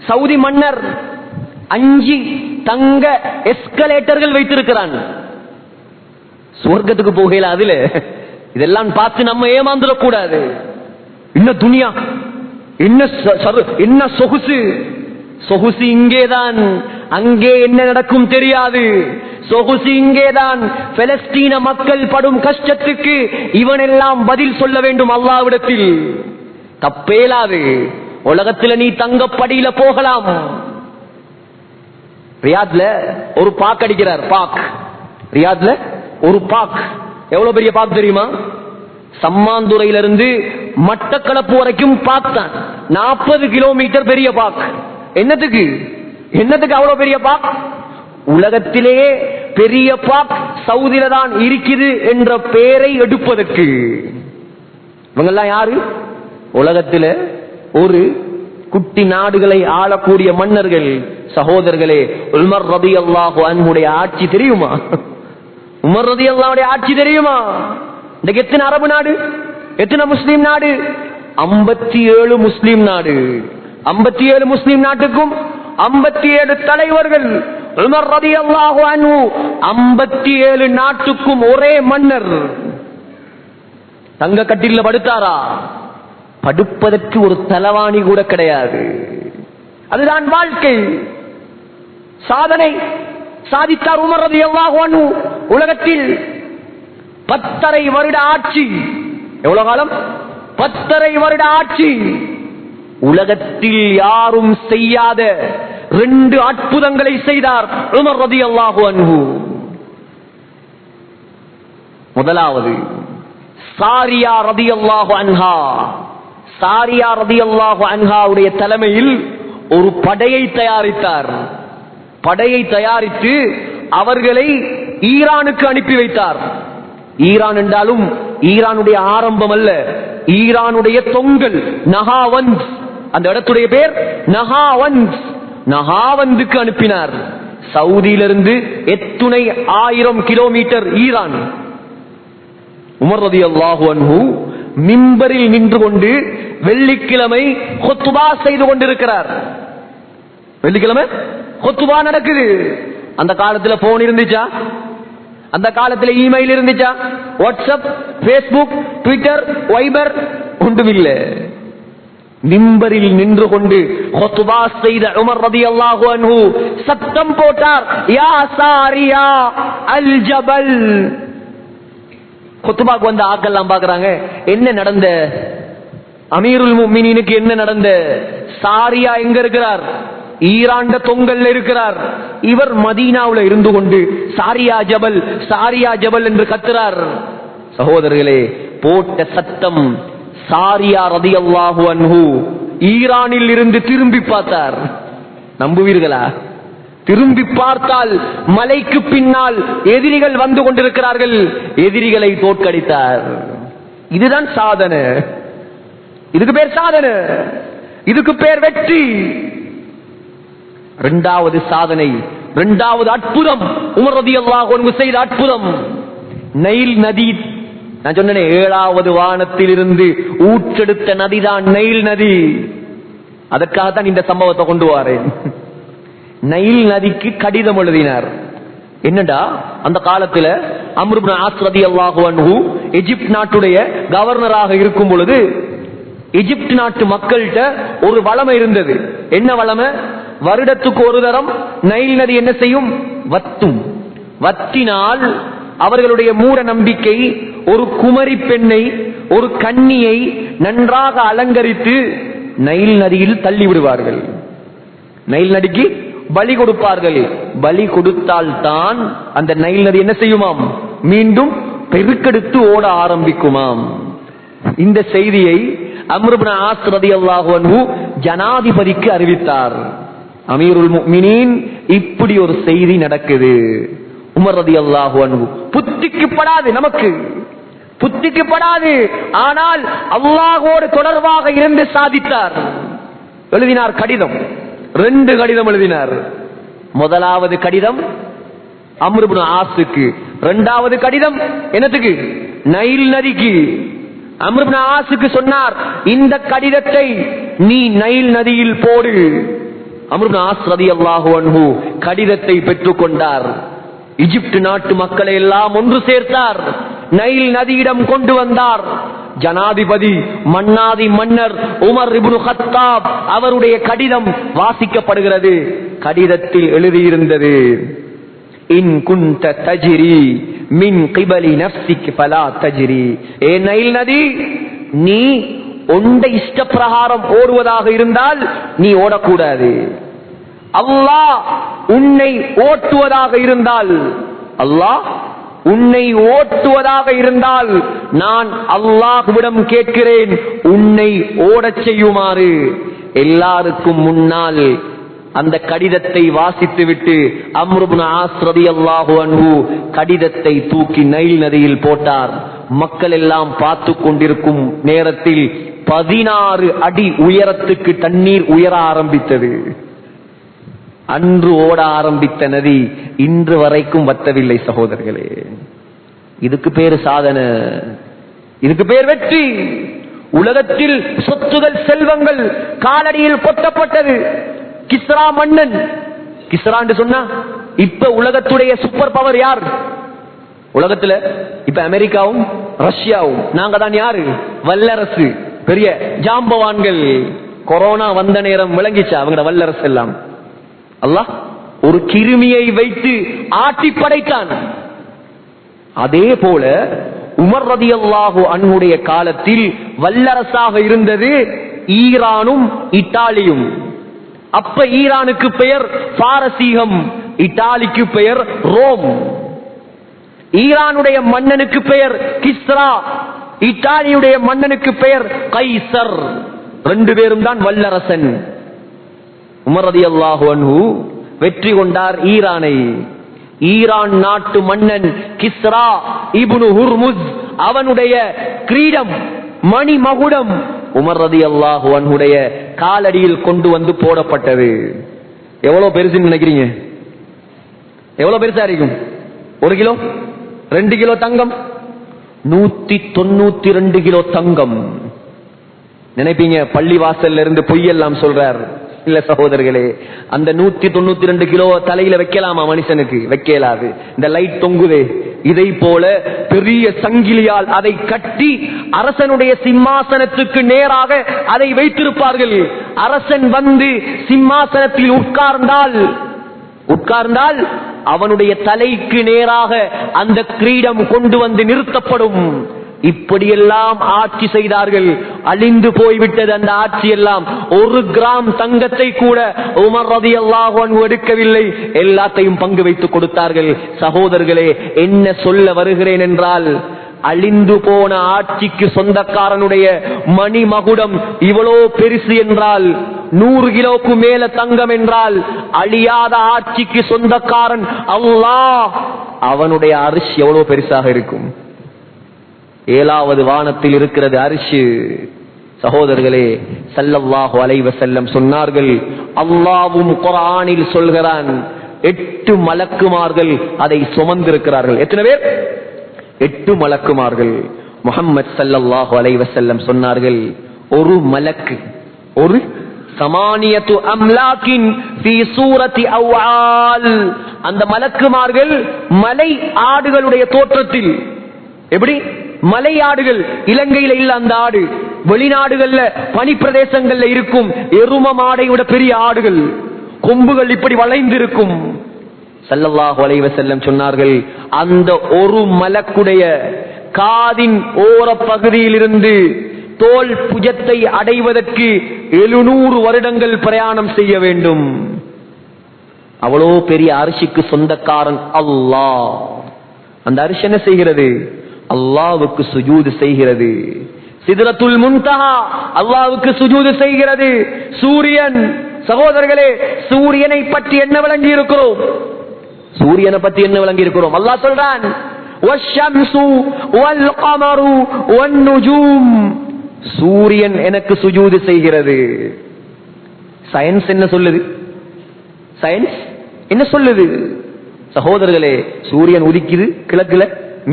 சவுதி மன்னர் 5 தங்க எஸ்கலேட்டர்கள் வைத்திருக்கிறான். சுவர்க்கத்துக்கு போகல. அதுல இதெல்லாம் பார்த்து நம்ம ஏமாந்துடக்கூடாது. என்ன துனியா, என்ன சொகுசு இங்கேதான், அங்கே என்ன நடக்கும் தெரியாது. சொகுசு இங்கேதான். பலஸ்தீன மக்கள் படும் கஷ்டத்துக்கு இவனெல்லாம் பதில் சொல்ல வேண்டும் அல்லாஹ்விடத்தில். தப்பேலாது. உலகத்தில் நீ தங்கப்படியில போகலாம். ரியாத்ல ஒரு பாக் அடிக்கிறார். ரியாத்ல ஒரு பாக். எவ்வளவு பெரிய பாக் தெரியுமா? சம்மாந்துறையிலிருந்து மட்டக்களப்பு வரைக்கும் பாக் தான். 40 கிலோமீட்டர் பெரிய பாக். என்னத்துக்கு அவ்வளவு பெரிய பாக்? உலகத்திலேயே பெரிய பாக் சவுதியில தான் இருக்குது என்ற பெயரை எடுப்பதற்கு. இவங்கெல்லாம் யாரு? உலகத்தில ஒரு குட்டி நாடுகளை ஆளக்கூடிய மன்னர்கள். சகோதரர்களே, உமர் ரலியல்லாஹு அன்ஹுடைய ஆட்சி தெரியுமா? உமர் ரலியல்லாஹுடைய ஆட்சி தெரியுமா? இன்னைக்கு எத்தனை அரபு நாடு, எத்தனை முஸ்லீம் நாடு? 57 முஸ்லீம் நாடு. 57 முஸ்லீம் நாட்டுக்கும் 57 தலைவர்கள். உமர் ரலியல்லாஹு அன்ஹு 57 நாட்டுக்கும் ஒரே மன்னர். தங்க கட்டில படுத்தாரா? படுப்பதற்கு ஒரு தலவாணி கூட கிடையாது. அதுதான் வாழ்க்கை. சாதனை சாதித்தார் உமர் ரலியல்லாஹு அன்ஹு. உலகத்தில் 10.5 வருட ஆட்சி. எவ்வளவு காலம்? 10.5 வருட ஆட்சி. உலகத்தில் யாரும் செய்யாத 2 அற்புதங்களை செய்தார் உமர் ரலியல்லாஹு அன்ஹு. முதலாவது, சாரியா ரலியல்லாஹு அன்ஹா. சாரியா ரலியல்லாஹு அன்ஹாவுடைய தலைமையில் ஒரு படையை தயாரித்தார். படையை தயாரித்து அவர்களை ஈரானுக்கு அனுப்பி வைத்தார். ஈரான் என்றாலும் ஈரானுடைய ஆரம்பம் அல்ல, ஈரானுடைய தொங்கல் நகாவந்த். அந்த இடத்துடைய பேர் நகாவந்த். நகாவந்துக்கு அனுப்பினார். சவுதியிலிருந்து எத்துணை 1000 கிலோமீட்டர் ஈரான். உமர் ரலியல்லாஹு அன்ஹு மிம்பரில் நின்று கொண்டு வெள்ளிக்கிழமை குத்பா செய்து கொண்டிருக்கிறார். வெள்ளிக்கிழமை குத்பா நடக்குது. அந்த காலத்துல போன் இருந்துச்சா? அந்த காலத்துல இமெயில் இருந்துச்சா? வாட்ஸ்அப் பேஸ்புக், ட்விட்டர், வைபர் ஒன்றுமில்லை. மிம்பரில் நின்று கொண்டு ஹுத்பா செய்த உமர் ரலியல்லாஹு அன்ஹு சத்தம் போட்டார், யா சாரியா அல் ஜபல். ஹுத்பாக்கு வந்த ஆட்கள்லாம் பார்க்கறாங்க, என்ன நடந்த, அமீருல் முஃமினீனுக்கு என்ன நடந்த? சாரியா எங்க இருக்கிறார்? ஈரான் தொங்கல்ல இருக்கிறார். இவர் மதீனாவுல இருந்து கொண்டு சாரியா ஜபல், சாரியா ஜபல் என்று கத்துறார். சகோதரர்களே, போட்ட சத்தம் சாரியா ரலியல்லாஹு அன்ஹு ஈரானில் இருந்து திரும்பி பார்த்தார். நம்புவீர்களா? திரும்பி பார்த்தால் மலைக்கு பின்னால் எதிரிகள் வந்து கொண்டிருக்கிறார்கள். எதிரிகளை தோற்கடித்தார். இதுதான் சாதனை. இதுக்கு பேர் சாதனை, இதுக்கு பேர் வெற்றி. இரண்டாவது சாதனை, இரண்டாவது அற்புதம், உமர் ரலியல்லாஹு அன்ஹு செய்த அற்புதம். நைல் நதி, நான் சொன்னேன் 7வது வானத்தில் இருந்து ஊற்றெடுத்த நதிதான் நைல் நதி. அதற்காகத்தான் இந்த சம்பவத்தை கொண்டு வரேன். நைல் நதிக்கு கடிதம் எழுதினார். என்னடா, அந்த காலத்துல அம்ர் இப்னு ஆஸ் ரலியல்லாஹு அன்ஹு எகிப்து நாட்டுடைய கவர்னராக இருக்கும் பொழுது எகிப்து நாட்டு மக்கள்கிட்ட ஒரு வளமை இருந்தது. என்ன வளமை? வருடத்துக்கு ஒரு தரம் நைல் நதி என்ன செய்யும்? வத்தும். வத்தினால் அவர்களுடைய மூட நம்பிக்கை, ஒரு குமரி பெண்ணை, ஒரு கன்னியை நன்றாக அலங்கரித்து நைல் நதியில் தள்ளி விடுவார்கள். நைல் நதிக்கு பலி கொடுப்பார்கள். பலி கொடுத்தால் தான் அந்த நைல் நதி என்ன செய்யுமாம்? மீண்டும் பெருக்கெடுத்து ஓட ஆரம்பிக்குமாம். இந்த செய்தியை அம்ர் இப்னு ஆஸ் ரலியல்லாஹு அன்ஹு ஜனாதிபதிக்கு அறிவித்தார். அமீருல் முஃமினீன், இப்படி ஒரு செய்தி நடக்குது. உமர் ரலியல்லாஹு அன்ஹு புத்திக்கு படாது, நமக்கு புத்திக்கு படாது, ஆனால் அல்லாஹ்வோடு தொடர்பாக இருந்து சாதித்தார். எழுதினார் கடிதம், 2 கடிதம் எழுதினார். முதலாவது கடிதம் அம்ர் இப்னு ஆஸுக்கு, 2வது கடிதம் என்னத்துக்கு? நைல் நதிக்கு. அம்ர் இப்னு ஆஸுக்கு சொன்னார், இந்த கடிதத்தை நீ நைல் நதியில் போடு. அம்ர் இப்னு ஆஸ் ரலியல்லாஹு அன்ஹு கடிதத்தை பெற்றுக் கொண்டார். எகிப்து நாட்டு மக்களை எல்லாம் ஒன்று சேர்த்தார். நைல் நதியிடம் கொண்டு வந்தார். ஜனாதிபதி, மன்னாதி மன்னர் உமர் இப்னு கத்தாப் அவருடைய கடிதம் வாசிக்கப்படுகிறது. கடிதத்தில் எழுதியிருந்தது, இன் குன்த தஜ்ரி மின் கிபலி நஃப்ஸிக் ஃபலா தஜ்ரி. ஏ நைல் நதி, நீ உன்னுடைய இஷ்ட பிரகாரம் ஓடுவதாக இருந்தால் நீ ஓடக்கூடாது. அல்லாஹ் உன்னை ஓட்டுவதாக இருந்தால், அல்லாஹ் உன்னை ஓட்டுவதாக இருந்தால் நான் அல்லாஹ்விடம் கேட்கிறேன், உன்னை ஓடச் செய்யுமாறு. எல்லாருக்கும் முன்னால் அந்த கடிதத்தை வாசித்துவிட்டு அம்ர் இப்னு ஆஸ் ரலியல்லாஹு அன்ஹு கடிதத்தை தூக்கி நைல் நதியில் போட்டார். மக்கள் எல்லாம் பார்த்து கொண்டிருக்கும் நேரத்தில் 16 அடி உயரத்துக்கு தண்ணீர் உயர ஆரம்பித்தது. அன்று ஓட ஆரம்பித்த நதி இன்று வரைக்கும் வத்தவில்லை. சகோதரர்களே, இதுக்கு பேரு சாதனை, இதுக்கு பேர் வெற்றி. உலகத்தில் சொத்துகள், செல்வங்கள் காலடியில் கொட்டப்பட்டது. கிஸ்ரா மன்னன், கிஸ்ரா என்று சொன்னா இப்ப உலகத்துடைய சூப்பர் பவர் யார்? உலகத்துல இப்ப அமெரிக்காவும் ரஷ்யாவும். நாங்க தான் யாரு? வல்லரசு, பெரிய ஜாம்பவான்கள். கொரோனா வந்த நேரம் விளங்கிச்சா அவங்க வல்லரசு எல்லாம்? அல்லாஹ் ஒரு கிருமியை வைத்து ஆட்டி படைத்தான். அதே போல உமர் ரலியல்லாஹு அன்ஹுடைய காலத்தில் வல்லரசாக இருந்தது ஈரானும் இத்தாலியும். அப்ப ஈரானுக்கு பெயர் பாரசீகம், இத்தாலிக்கு பெயர் ரோம். ஈரானுடைய மன்னனுக்கு பெயர் கிஸ்ரா, இத்தாலியுடைய மன்னனுக்கு பெயர் கைசர். 2 பேரும் தான் வல்லரசன். உமர் ரலியல்லாஹு அன்ஹு வெற்றி கொண்டார் ஈரானை. ஈரான் நாட்டு மன்னன் கிஸ்ரா இப்னு ஹுர்முஸ், அவனுடைய கிரீடம், மணி மகுடம் உமர் ரலியல்லாஹு அன்ஹுடைய காலடியில் கொண்டு வந்து போடப்பட்டது. எவ்வளவு பெருசுன்னு நினைக்கிறீங்க? எவ்வளவு பெருசா இருக்கும்? 1 கிலோ, 2 கிலோ தங்கம், 192 கிலோ தங்கம். நினைப்பீங்க பள்ளி வாசல்ல இருந்து பொய்யெல்லாம் சொல்றார். இல்ல சகோதரர்களே, அந்த 192 கிலோ தலையில வைக்கலாமா? மனுஷனுக்கு வைக்கலாது. இந்த லைட் தொங்குதே, இதை போல பெரிய சங்கிலியால் அதை கட்டி அரசனுடைய சிம்மாசனத்துக்கு நேராக அதை வைத்திருப்பார்கள். அரசன் வந்து சிம்மாசனத்தில் உட்கார்ந்தால் அவனுடைய தலைக்கு நேராக அந்த கிரீடம் கொண்டு வந்து நிறுத்தப்படும். இப்படியெல்லாம் ஆட்சி செய்தார்கள். அழிந்து போய்விட்டது அந்த ஆட்சி எல்லாம். 1 கிராம் தங்கத்தை கூட உமர் ரலியல்லாஹு அன்ஹு எடுக்கவில்லை, எல்லாத்தையும் பங்கு வைத்துக் கொடுத்தார்கள். சகோதரர்களே, என்ன சொல்ல வருகிறேன் என்றால், அழிந்து போன ஆட்சிக்கு சொந்தக்காரனுடைய மணிமகுடம் இவ்வளோ பெருசு என்றால், 100 கிலோக்கு மேல தங்கம் என்றால், அழியாத ஆட்சிக்கு சொந்தக்காரன் அல்லாஹ், அவனுடைய அரிசி எவ்வளவு பெருசாக இருக்கும். 7வது வானத்தில் இருக்கிறது அரிசி. சகோதரர்களே, ஸல்லல்லாஹு அலைஹி வஸல்லம் சொன்னார்கள், அல்லாஹ்வும் குர்ஆனில் சொல்கிறான், 8 மலக்குமார்கள் அதை சுமந்திருக்கிறார்கள். எத்தனை பேர்? 8 மலக்குமார்கள். முஹம்மது ஸல்லல்லாஹு அலைஹி வஸல்லம் சொன்னார்கள், ஒரு மலக்கு, ஒரு சமானியத்து அம்லாக்கின் ஃபீ சூரத்தி அவ்ஆல், அந்த மலக்குமார்கள் மலை ஆடுகளுடைய தோற்றத்தில். எப்படி? மலை ஆடுகள், இலங்கையில இல்ல அந்த ஆடு, வெளிநாடுகள்ல பனி பிரதேசங்கள்ல இருக்கும் எரும மாடை விட பெரிய ஆடுகள், கொம்புகள் இப்படி வளைந்திருக்கும். ஸல்லல்லாஹு அலைஹி வஸல்லம் சொன்னார்கள், அந்த ஒரு மலக்குடைய காதின் ஓர பகுதியில் இருந்து தோல் புஜத்தை அடைவதற்கு 700 வருடங்கள் பிரயாணம் செய்ய வேண்டும். அவ்வளோ பெரிய அரிசிக்கு சொந்தக்காரன் அல்லாஹ். அந்த அரிசி என்ன செய்கிறது? அல்லாஹ்வுக்கு சுஜூது செய்கிறது. சிதறத்துல் முன்தஹா அல்லாஹ்வுக்கு சுஜூது செய்கிறது. சூரியன், சகோதரர்களே, சூரியனை பற்றி என்ன விளங்கி இருக்கிறோம்? சூரியனை பற்றி என்ன விளங்கி இருக்கிறோம்? அல்லாஹ் சொல்றான், வஷ்ஷம்சு வல் கமரு வன் நுஜூம், சூரியன் எனக்கு சுஜூது செய்கிறது. சயின்ஸ் என்ன சொல்லுது? சயின்ஸ் என்ன சொல்லுது? சகோதரர்களே, சூரியன் உதிக்குது, கிழக்குல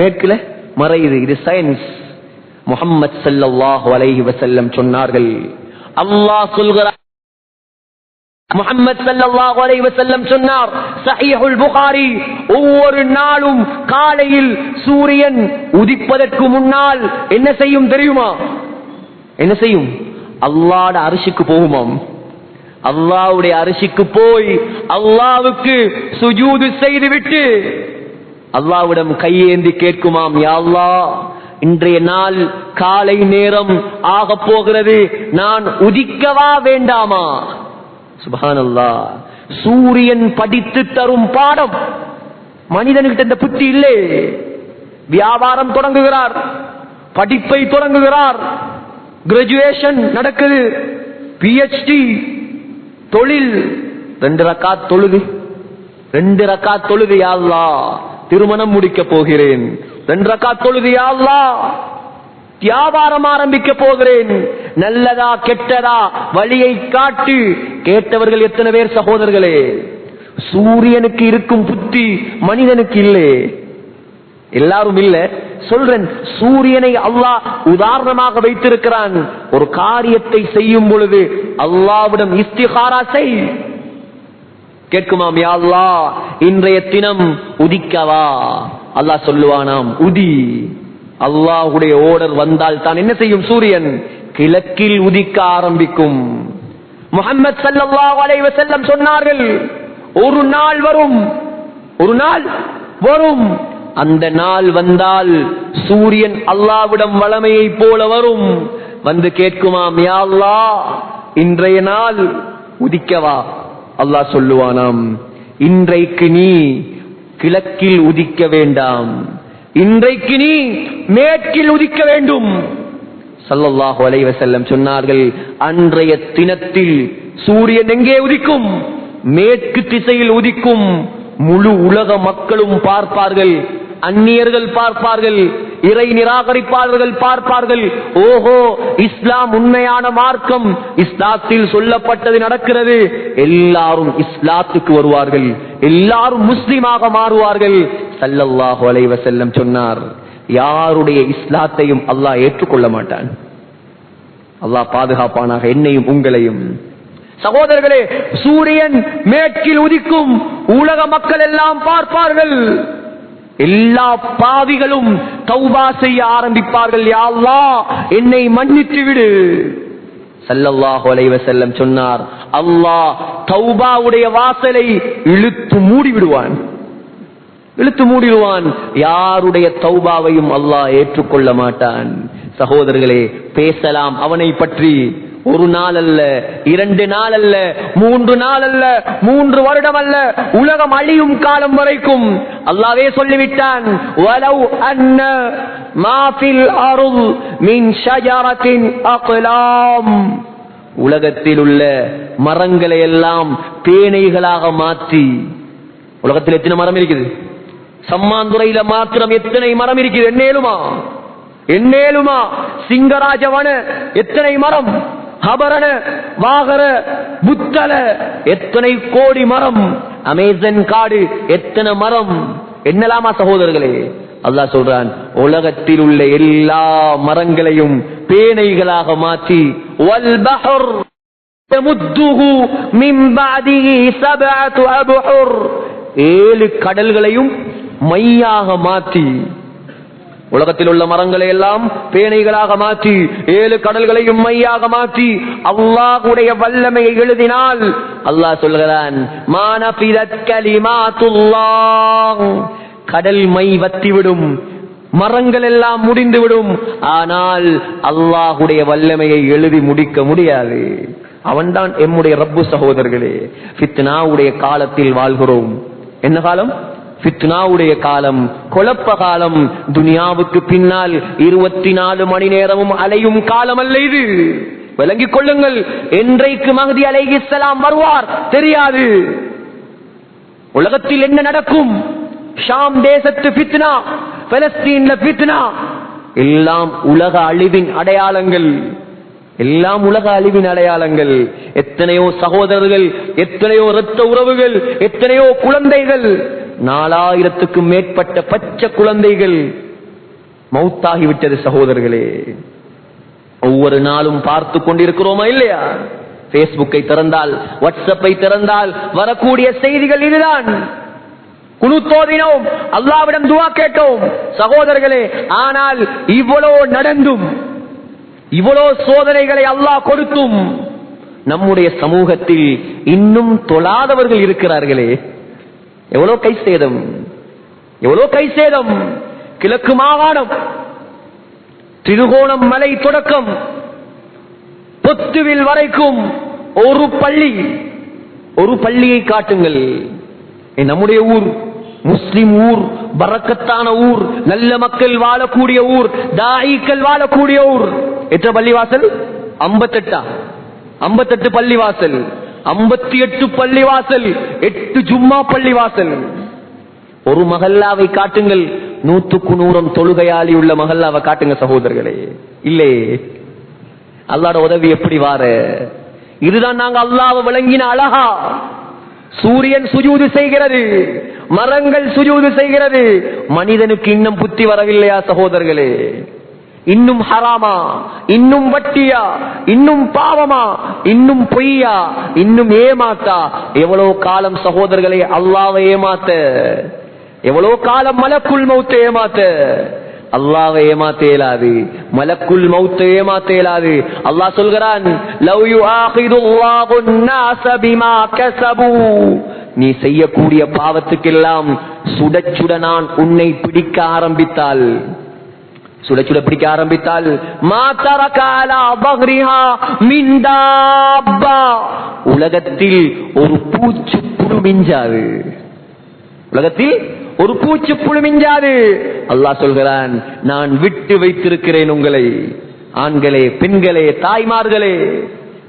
மேற்குல மறையுது. இது சயின்ஸ். முஹம்மது ஸல்லல்லாஹு அலைஹி வஸல்லம் சொன்னார்கள், அல்லாஹ் சொல்கிறார், முஹம்மது ஸல்லல்லாஹு அலைஹி வஸல்லம் சொன்னார், ஸஹீஹுல் புகாரி, ஒவ்வொரு நாளும் காலையில் சூரியன் உதிப்பதற்கு முன்னால் என்ன செய்யும் தெரியுமா? என்ன செய்யும்? அல்லாஹ்வுடைய அரிசிக்கு போகுமாம். அல்லாஹ்வுடைய அரிசிக்கு போய் அல்லாஹ்வுக்கு சுஜூது செய்துவிட்டு அல்லாஹ்விடம் கையேந்தி கேட்குமாம், யா அல்லாஹ், இன்றைய நாள் காலை நேரம் ஆக போகிறது, நான் உதிக்கவா வேண்டாமா? சுப்ஹானல்லாஹ். சூரியன் படித்து தரும் பாடம். மனிதனுக்கு இந்த புத்தி இல்லை. வியாபாரம் தொடங்குகிறார், படிப்பை தொடங்குகிறார், கிராஜுவேஷன் நடக்குது, PhD, தொழில், 2 ரக்காத் தொழுது, 2 ரக்காத் தொழுது, யா அல்லாஹ் திருமணம் முடிக்க போகிறேன், 2 ரக்காத் தொழுது, யா அல்லாஹ் வியாபாரம் ஆரம்பிக்க போகிறேன், நல்லதா கெட்டதா வழியை காட்டு. கேட்டவர்கள் எத்தனை பேர் சகோதரர்களே? சூரியனுக்கு இருக்கும் புத்தி மனிதனுக்கு இல்லை. எல்லாரும் இல்ல சொல்றேன். சூரியனை அல்லாஹ் உதாரணமாக வைத்திருக்கிறான். ஒரு காரியத்தை செய்யும் பொழுது அல்லாஹ்விடம் இஸ்திகாரா செய். கேட்குமாம், யா அல்லாஹ் இன்றைய தினம் உதிக்கவா? அல்லாஹ் சொல்லுவானாம், உதி. அல்லாஹ்வுடைய ஓர்டர் வந்தால் தான் என்ன செய்யும்? சூரியன் கிழக்கில் உதிக்க ஆரம்பிக்கும். முஹம்மது ஸல்லல்லாஹு அலைஹி வஸல்லம் சொன்னார்கள், ஒரு நாள் வரும், ஒரு நாள் வரும், அந்த நாள் வந்தால் சூரியன் அல்லாஹ்விடம் வளமையை போல வரும். வந்து கேட்குமாம், யா அல்லாஹ் இன்றைய நாள் உதிக்கவா? அல்லாஹ் சொல்லுவானாம், இன்றைக்கு நீ கிழக்கில் உதிக்க வேண்டாம், இன்றைக்கு நீ மேற்கில் உதிக்க வேண்டும். ஸல்லல்லாஹு அலைஹி வஸல்லம் சொன்னார்கள், அன்றைய தினத்தில் சூரியன் எங்கே உதிக்கும்? மேற்கு திசையில் உதிக்கும். முழு உலக மக்களும் பார்ப்பார்கள், அந்நியர்கள் பார்ப்பார்கள், இறை நிராகரிப்பாளர்கள் பார்ப்பார்கள். ஓஹோ, இஸ்லாம் உண்மையான மார்க்கம், இஸ்லாத்தில் சொல்லப்பட்டது நடக்கிறது. எல்லாரும் இஸ்லாத்துக்கு வருவார்கள், எல்லாரும் முஸ்லிமாக மாறுவார்கள். ஸல்லல்லாஹு அலைஹி வஸல்லம் சொன்னார், யாருடைய இஸ்லாத்தையும் அல்லாஹ் ஏற்றுக்கொள்ள மாட்டான். அல்லாஹ் பாதுகாப்பானாக என்னையும் உங்களையும். சகோதரர்களே, சூரியன் மேற்கில் உதிக்கும், உலக மக்கள் எல்லாம் பார்ப்பார்கள். எல்லா பாவிகளும் தௌபா செய்ய ஆரம்பிப்பார்கள். யா அல்லாஹ் என்னை மன்னித்து விடு. ஸல்லல்லாஹு அலைஹி வஸல்லம் சொன்னார், அல்லாஹ் தௌபாவுடைய வாசலை இழுத்து மூடிவிடுவான். யாருடைய தௌபாவையும் அல்லாஹ் ஏற்றுக்கொள்ள மாட்டான். சகோதரர்களே, பேசலாம் அவனை பற்றி. ஒரு நாள் அல்ல, 2 நாள் அல்ல, 3 நாள் அல்ல, 3 வருடம் அல்ல, உலகம் அழியும் காலம் வரைக்கும். அல்லாஹ்வே சொல்லிவிட்டான், வலவ் அன்ன மா ஃபில் அர்த் மின் ஷஜரத்தின் அக்லாம். உலகத்தில் உள்ள மரங்களை எல்லாம் பேனைகளாக மாற்றி. உலகத்தில் எத்தனை மரம் இருக்குது? சம்மாந்துறையில மாத்திரம் எத்தனை மரம் இருக்குது? எண்ணேலுமா? சிங்கராஜவன எத்தனை மரம்? ஹபரண, வாகர, புத்தல எத்தனை கோடி மரம்? அமேசன் காடு எத்தனை மரம்? என்னலாமா சகோதரர்களே? அல்லாஹ் சொல்றான், உலகத்தில் உள்ள எல்லா மரங்களையும் பேனைகளாக மாற்றி, வல் பஹர் யமுத்துஹு மின் பஅதிஹி சபஅத்து அப்ஹுர், 7 கடல்களையும் மையாக மாற்றி, உலகத்தில் உள்ள மரங்களை எல்லாம் பேனைகளாக மாற்றி 7 கடல்களையும் மையாக மாற்றி அல்லாஹ்வுடைய வல்லமையை எழுதினால் அல்லாஹ் சொல்கிறான், மா நஃபிதத் கலிமாத்துல்லாஹ், கடல் மை வத்திவிடும், மரங்கள் எல்லாம் முடிந்துவிடும். ஆனால் அல்லாஹ்வுடைய வல்லமையை எழுதி முடிக்க முடியாது. அவன்தான் எம்முடைய ரப்பு. சகோதரர்களே, ஃபித்னாவுடைய காலத்தில் வாழ்கிறோம். என்ன காலம்? ஃபித்னாவுடைய காலம், குழப்ப காலம். துனியாவுக்கு பின்னால் 24 மணி நேரமும் அலையும் காலம் அல்ல இது. விளங்கிக் கொள்ளுங்கள். என்றைக்கு மஹ்தி அலைஹிஸ்ஸலாம் வருவார் தெரியாது. உலகத்தில் என்ன நடக்கும்? ஷாம் தேசத்து ஃபித்னா, பலஸ்தீன்ல ஃபித்னா, எல்லாம் உலக அழிவின் அடையாளங்கள். எத்தனையோ சகோதரர்கள், எத்தனையோ இரத்த உறவுகள், எத்தனையோ குழந்தைகள், 4000க்கும் மேற்பட்ட பச்சை குழந்தைகள் மௌத்தாகிவிட்டது. சகோதரர்களே, ஒவ்வொரு நாளும் பார்த்து கொண்டிருக்கிறோமா இல்லையா? பேஸ்புக்கை திறந்தால், வாட்ஸ்அப்பை திறந்தால் வரக்கூடிய செய்திகள் இதுதான். குனுத்தோதினோம், அல்லாஹ்விடம் துஆ கேட்டோம். சகோதரர்களே, ஆனால் இவ்வளோ நடந்தும், இவ்வளோ சோதனைகளை அல்லாஹ் கொடுத்தும் நம்முடைய சமூகத்தில் இன்னும் தொழாதவர்கள் இருக்கிறார்களே. எவ்வளவு கை சேதம்! கிழக்கு மாகாணம், திருகோணம் மலை தொடக்கம் பொத்துவில் வரைக்கும் ஒரு பள்ளியை காட்டுங்கள். நம்முடைய ஊர் முஸ்லிம் ஊர், பரக்கத்தான ஊர், நல்ல மக்கள் வாழக்கூடிய ஊர், தாயிகள் வாழக்கூடிய ஊர். எத்தனை பள்ளிவாசல்? 58 பள்ளிவாசல், 58 பள்ளிவாசல், 8 ஜும்மா பள்ளிவாசல். ஒரு மஹல்லாவை காட்டுங்கள், 100க்கு 100 தொழுகையாளி உள்ள மஹல்லாவை காட்டுங்க சகோதரர்களே. இல்லை, அல்லாஹ்வோட உதவி எப்படி வார? இதுதான் நாங்க அல்லாஹ்வை விளங்கின அழகா. சூரியன் சுஜூது செய்கிறது, மரங்கள் சுஜூது செய்கிறது. மனிதனுக்கு இன்னும் புத்தி வரவில்லையா சகோதரர்களே? இன்னும் ஹராமா, இன்னும் வட்டியா, இன்னும் பாவமா, இன்னும் பொய்யா, இன்னும் ஏமாத்தா? எவ்வளவு காலம் சகோதரர்களே அல்லாஹ்வை ஏமாத்த? எவ்வளவு காலம் மலக்குல் மௌத்தை ஏமாத்த? அல்லாஹ்வை ஏமாத்த இயலாது, மலக்குல் மௌத்தை ஏமாத்த இயலாது. அல்லாஹ் சொல்கிறான், லவ் யுஆகிதுல்லாஹு الناس بما كسبوا, நீ செய்யக்கூடிய பாவத்துக்கெல்லாம் சுட சுட நான் உன்னை பிடிக்க ஆரம்பித்தால், மா தரக அலா பஹ்ரிஹா மின் தாப்பா, உலகத்தில் ஒரு பூச்சி புழு மிஞ்சாது. அல்லாஹ் சொல்கிறான், நான் விட்டு வைத்திருக்கிறேன் உங்களை. ஆண்களே, பெண்களே, தாய்மார்களே,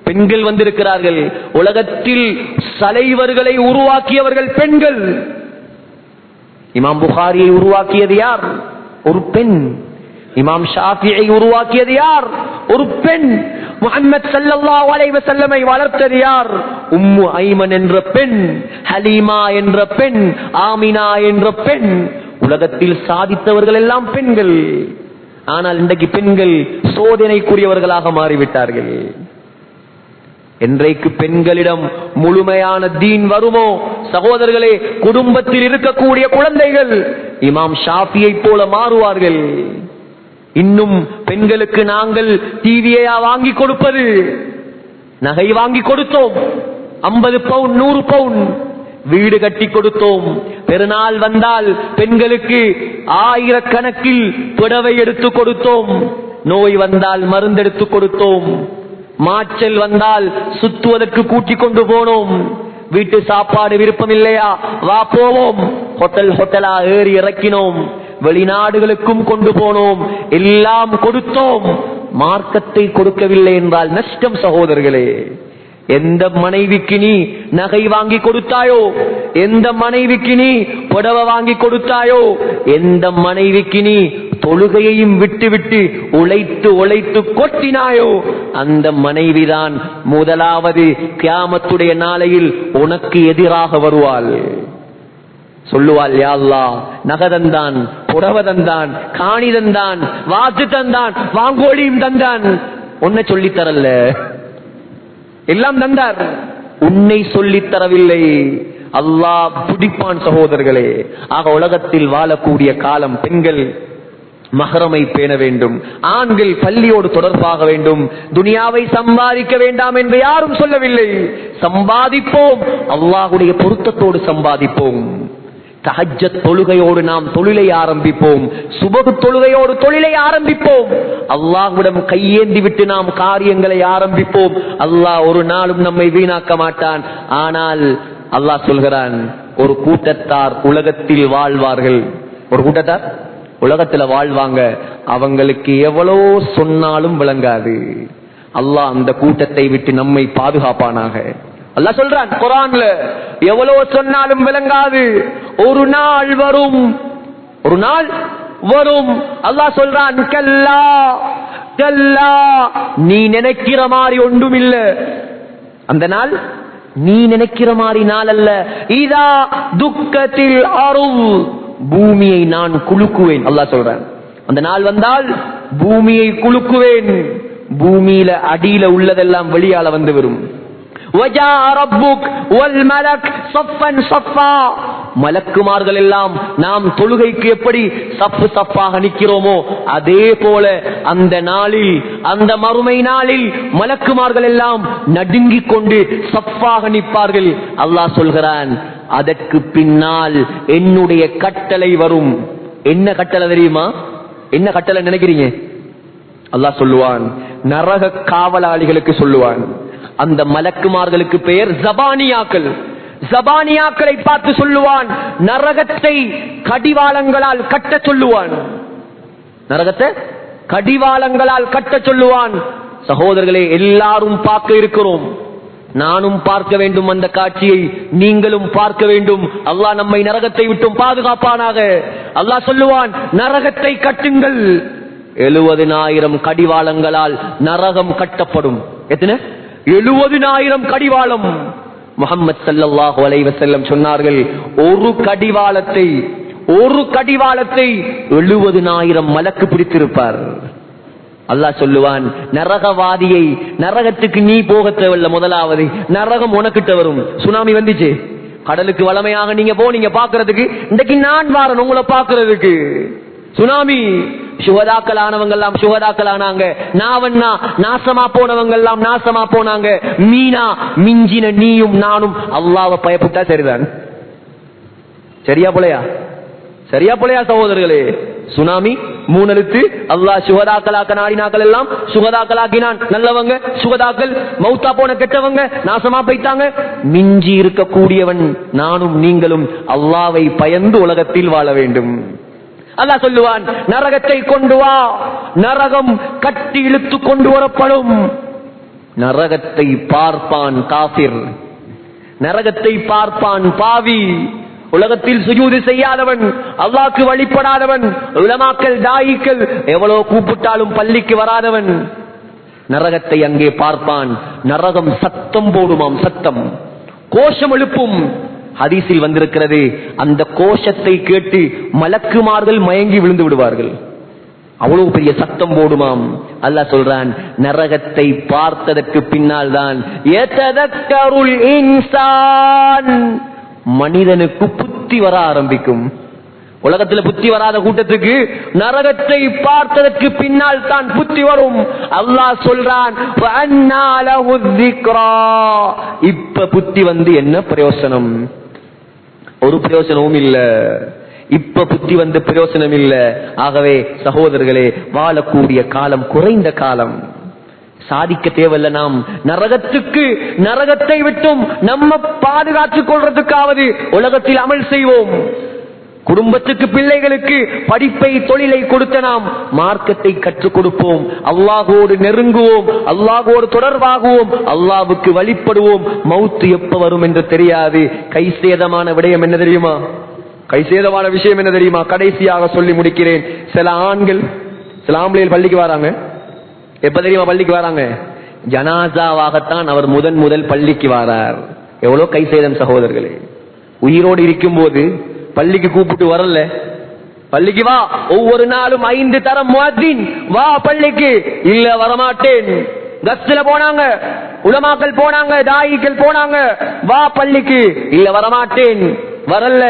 பெண்கள் வந்திருக்கிறார்கள். உலகத்தில் தலைவர்களை உருவாக்கியவர்கள் பெண்கள். இமாம் புகாரியை உருவாக்கியது யார்? ஒரு பெண். இமாம் ஷாஃபியை உருவாக்கியது யார்? ஒரு பெண். முஹம்மது ஸல்லல்லாஹு அலைஹி வஸல்லமை வளர்த்தது யார்? உம்மு ஐமன் என்ற பெண், ஹலீமா என்ற பெண், ஆமினா என்ற பெண். உலகத்தில் சாதித்தவர்கள் எல்லாம் பெண்கள். ஆனால் இன்றைக்கு பெண்கள் சோதனைக்குரியவர்களாக மாறிவிட்டார்கள். என்றைக்கு பெண்களிடம் முழுமையான தீன் வருமோ சகோதரர்களே, குடும்பத்தில் இருக்கக்கூடிய குழந்தைகள் இமாம் ஷாஃபியை போல மாறுவார்கள். இன்னும் பெண்களுக்கு நாங்கள் டிவியா வாங்கி கொடுப்பது, நகை வாங்கி கொடுத்தோம், 50 பவுன் 100 பவுன் வீடு கட்டி கொடுத்தோம். பெருநாள் வந்தால் பெண்களுக்கு 1000 கணக்கில் புடவை எடுத்து கொடுத்தோம். நோய் வந்தால் மருந்தெடுத்து கொடுத்தோம். மாச்சல் வந்தால் சுத்துவதற்கு கூட்டிக் கொண்டு போனோம். வீட்டு சாப்பாடு விருப்பம் இல்லையா, வா போவோம். ஹோட்டலா ஏறி இறக்கினோம். வெளிநாடுகளுக்கும் கொண்டு போனோம். எல்லாம் கொடுத்தோம். மார்க்கத்தை கொடுக்கவில்லை என்றால் நஷ்டம் சகோதரர்களே. எந்த மனைவிக்கு நீ நகை வாங்கி கொடுத்தாயோ, எந்த மனைவிக்கு நீ புடவை வாங்கி கொடுத்தாயோ, எந்த மனைவிக்கு நீ தொழுகையையும் விட்டு விட்டு உழைத்து உழைத்து கொட்டினாயோ, அந்த மனைவிதான் முதலாவது கியாமத்துடைய நாளையில் உனக்கு எதிராக வருவாள். சொல்லுவாள், யா அல்லாஹ், நகதந்தான், புடவை தந்தான், காணி தந்தான், வாத்து தந்தான், வாங்கோடியும் தந்தான், உன்னை சொல்லித்தரல, எல்லாம் தந்தார், உன்னை சொல்லித் தரவில்லை. அல்லாஹ் பிடிப்பான் சகோதரர்களே. ஆக உலகத்தில் வாழக்கூடிய காலம் பெண்கள் மஹ்ரமை பேண வேண்டும், ஆண்கள் பள்ளியோடு தொடர்பாக வேண்டும். துனியாவை சம்பாதிக்க வேண்டாம் என்று யாரும் சொல்லவில்லை. சம்பாதிப்போம், அல்லாஹ்வுடைய பொருத்தத்தோடு சம்பாதிப்போம். தஹஜ்ஜத் தொழுகையோடு நாம் தொழிலை ஆரம்பிப்போம். சுபஹ் தொழுகையோடு தொழிலை ஆரம்பிப்போம். அல்லாஹ்விடம் கையேந்தி விட்டு நாம் காரியங்களை ஆரம்பிப்போம். அல்லாஹ் ஒரு நாளும் நம்மை வீணாக்க மாட்டான். ஆனால் அல்லாஹ் சொல்கிறான், ஒரு கூட்டத்தார் உலகத்தில் வாழ்வார்கள். ஒரு கூட்டத்தார் உலகத்துல வாழ்வாங்க, அவங்களுக்கு எவ்வளவு சொன்னாலும் விளங்காது. அல்லாஹ் அந்த கூட்டத்தை விட்டு நம்மை பாதுகாப்பானாக. அல்லாஹ் சொல்றான் குர்ஆன்ல, எவ்வளவு சொன்னாலும் விளங்காது, ஒரு நாள் வரும், ஒரு நாள் வரும். அல்லாஹ் சொல்றான், கல்லா கல்லா, நீ நினைக்கிற மாதிரி ஒன்றும் இல்ல. அந்த நாள் நீ நினைக்கிற மாதிரி நாள் அல்ல. இதா துக்கத்தில் அருள், பூமியை நான் குலுக்குவேன். அல்லாஹ் சொல்றான், அந்த நாள் வந்தால் பூமியை குலுக்குவேன். பூமியில அடியில உள்ளதெல்லாம் வெளியால வந்து வரும். மலக்குமார்கள் எல்லாம் நாம் தொழுகைக்கு எப்படி சப்பு சப்பாக நிற்கிறோமோ அதே போல அந்த நாளில், அந்த மறுமை நாளில் மலக்குமார்கள் எல்லாம் நடுங்கிக் கொண்டு சப்பாக நிற்பார்கள். அல்லாஹ் சொல்கிறான், அதற்கு பின்னால் என்னுடைய கட்டளை வரும். என்ன கட்டளை தெரியுமா? என்ன கட்டளை நினைக்கிறீங்க? அல்லாஹ் சொல்லுவான், நரக காவலாளிகளுக்கு சொல்லுவான். அந்த மலக்குமார்களுக்கு பெயர் ஜபானியாக்கள். ஜபானியாக்களை பார்த்து சொல்லுவான், நரகத்தை கடிவாளங்களால் கட்ட சொல்லுவான். நரகத்தை கடிவாளங்களால் கட்ட சொல்லுவான். சகோதரர்களே, எல்லாரும் பார்க்க இருக்கிறோம். நானும் பார்க்க வேண்டும் அந்த காட்சியை, நீங்களும் பார்க்க வேண்டும். அல்லாஹ் நம்மை நரகத்தை விட்டும் பாதுகாப்பானாக. அல்லாஹ் சொல்லுவான், நரகத்தை கட்டுங்கள். 70,000 கடிவாளங்களால் நரகம் கட்டப்படும். எத்தனை? 70,000 கடிவாளம். முஹம்மது ஸல்லல்லாஹு அலைஹி வஸல்லம் சொன்னார்கள், ஒரு கடிவாளத்தை 70,000 மலக்கு பிடித்திருப்பார். அல்லாஹ் சொல்லுவான், நரகவாதியை, நரகத்துக்கு நீ போக தேவையில்ல, முதலாவது நரகம் உனக்கிட்ட வரும். சுனாமி வந்துச்சு, கடலுக்கு வளமையாக நீங்க போனீங்க பாக்குறதுக்கு, இன்றைக்கு நான் வாரன் உங்களை பாக்குறதுக்கு. சுனாமி, சுகதாக்கள் ஆனவங்க எல்லாம் சுகதாக்கள் ஆனாங்க, நாவண்ணா நாசமா போனவங்க எல்லாம் நாசமா போனாங்க. மீனா மிஞ்சின நீயும் நானும் அல்லாஹ்வை பயப்பட்டா சரிதான். சரியா போலையா? சரியா போலையா சகோதரர்களே? சுனாமி 3 எழுத்து. அல்லாஹ் சுகதாக்களாக்க நாடினாக்கள் எல்லாம் சுகதாக்களாக்கினான். நல்லவங்க சுகதாக்கள், மௌத்தா போன கெட்டவங்க நாசமா போயிட்டாங்க. மிஞ்சி இருக்கக்கூடியவன் நானும் நீங்களும் அல்லாஹ்வை பயந்து உலகத்தில் வாழ வேண்டும். அல்லாஹ் சொல்லுவான், நரகத்தை கொண்டு வா. நரகம் கட்டி இழுத்து கொண்டு வரப்படும். நரகத்தை பார்ப்பான் காஃபிர், நரகத்தை பார்ப்பான் பாவி. உலகத்தில் சுஜூது செய்யாதவன், அல்லாஹ்க்கு வழிபடாதவன், உலமாக்கள் தாயிக்கள் எவ்வளவு கூப்பிட்டாலும் பள்ளிக்கு வராதவன் நரகத்தை அங்கே பார்ப்பான். நரகம் சத்தம் போடுமாம், சத்தம், கோஷம் எழுப்பும். ஹதீஸில் வந்திருக்கிறது, அந்த கோஷத்தை கேட்டு மலக்குமார்கள் மயங்கி விழுந்து விடுவார்கள். அவ்வளவு பெரிய சத்தம் போடுமாம். அல்லாஹ் சொல்றான், நரகத்தை பார்த்ததற்கு பின்னால் தான் யதக்கருல் இன்சான், மனிதனுக்கு புத்தி வர ஆரம்பிக்கும். உலகத்தில் புத்தி வராத கூட்டத்துக்கு நரகத்தை பார்த்ததற்கு பின்னால் தான் புத்தி வரும். அல்லாஹ் சொல்றான், இப்ப புத்தி வந்து என்ன பிரயோசனம்? ஒரு பிரயோசனமும் இல்ல. இப்ப புத்தி வந்து பிரயோசனம் இல்ல. ஆகவே சகோதரர்களே, வாழக்கூடிய காலம் குறைந்த காலம். சாதிக்க தேவையில்ல. நாம் நரகத்தை விட்டும் நம்ம பாதுகாத்துக் கொள்றதுக்காவது உலகத்தில் அமல் செய்வோம். குடும்பத்துக்கு, பிள்ளைகளுக்கு படிப்பை, தொழிலை கொடுத்த நாம் மார்க்கத்தை கற்றுக் கொடுப்போம். அல்லாஹ்வோடு நெருங்குவோம், அல்லாஹ்வோடு தொடர்பாகுவோம், அல்லாஹ்வுக்கு வழிபடுவோம். மௌத்து எப்ப வரும் என்று தெரியாது. கைசேதமான விடயம் என்ன தெரியுமா? கைசேதமான விஷயம் என்ன தெரியுமா? கடைசியாக சொல்லி முடிக்கிறேன். சில ஆம்பளைகள் பள்ளிக்கு வராங்க. எப்ப தெரியுமா பள்ளிக்கு வராங்க? ஜனாசாவாகத்தான் அவர் முதல் பள்ளிக்கு வாரார். எவ்வளவு கைசேதம் சகோதரர்களே! உயிரோடு இருக்கும் போது பள்ளிக்கு கூப்பிட்டு வரல. பள்ளிக்கு வா, ஒவ்வொரு நாளும் 5 தரம் முஅத்தின், வா பள்ளிக்கு. இல்ல வரமாட்டேன். கஸ்ல போனாங்க, உலமாக்கள் போனாங்க, தாயிகள் போனாங்க, வா பள்ளிக்கு. இல்ல வரமாட்டேன். வரல.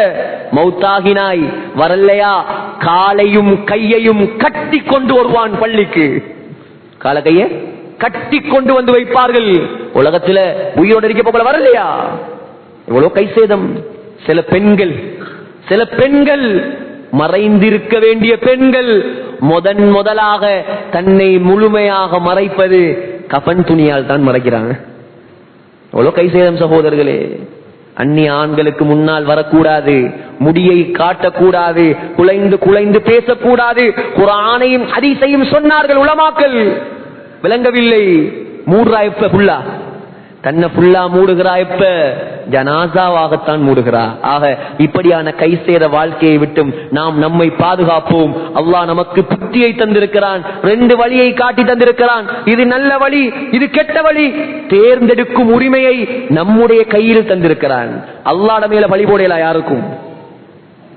மௌத்தாகினாய், வரலையா? காலையும் கையையும் கட்டி கொண்டு வருவான் பள்ளிக்கு. கால கைய கட்டி கொண்டு வந்து வைப்பார்கள். உலகத்துல உயிரோடு இருக்க போல வரலையா? எவ்வளவு கைசேதம்! சில பெண்கள் மறைந்திருக்க வேண்டிய பெண்கள் முதலாக தன்னை முழுமையாக மறைப்பது கஃன் துணியால் தான் மறைக்கிறாங்க. எவ்வளவு கைசேதம் சகோதரர்களே! அந்நிய ஆண்களுக்கு முன்னால் வரக்கூடாது, முடியை காட்டக்கூடாது, குலைந்து பேசக்கூடாது. குர்ஆனையும் ஹதீஸையும் சொன்னார்கள் உலமாக்கள். விளங்கவில்லை. மூடுறா எப்ப? புல்லா தன்னை புல்லா மூடுகிறா எப்ப? ஜனாசாவாகத்தான் மூடுகிறா. ஆக இப்படியான கைசேத வாழ்க்கையை விட்டும் நாம் நம்மை பாதுகாப்போம். அல்லாஹ் நமக்கு புத்தியை தந்திருக்கிறான், 2 வழியை காட்டி தந்திருக்கிறான். இது நல்ல வழி, இது கெட்ட வழி. தேர்ந்தெடுக்கும் உரிமையை நம்முடைய கையில் தந்திருக்கிறான். அல்லாஹ்ட மேல பழி போடலா யாருக்கும்.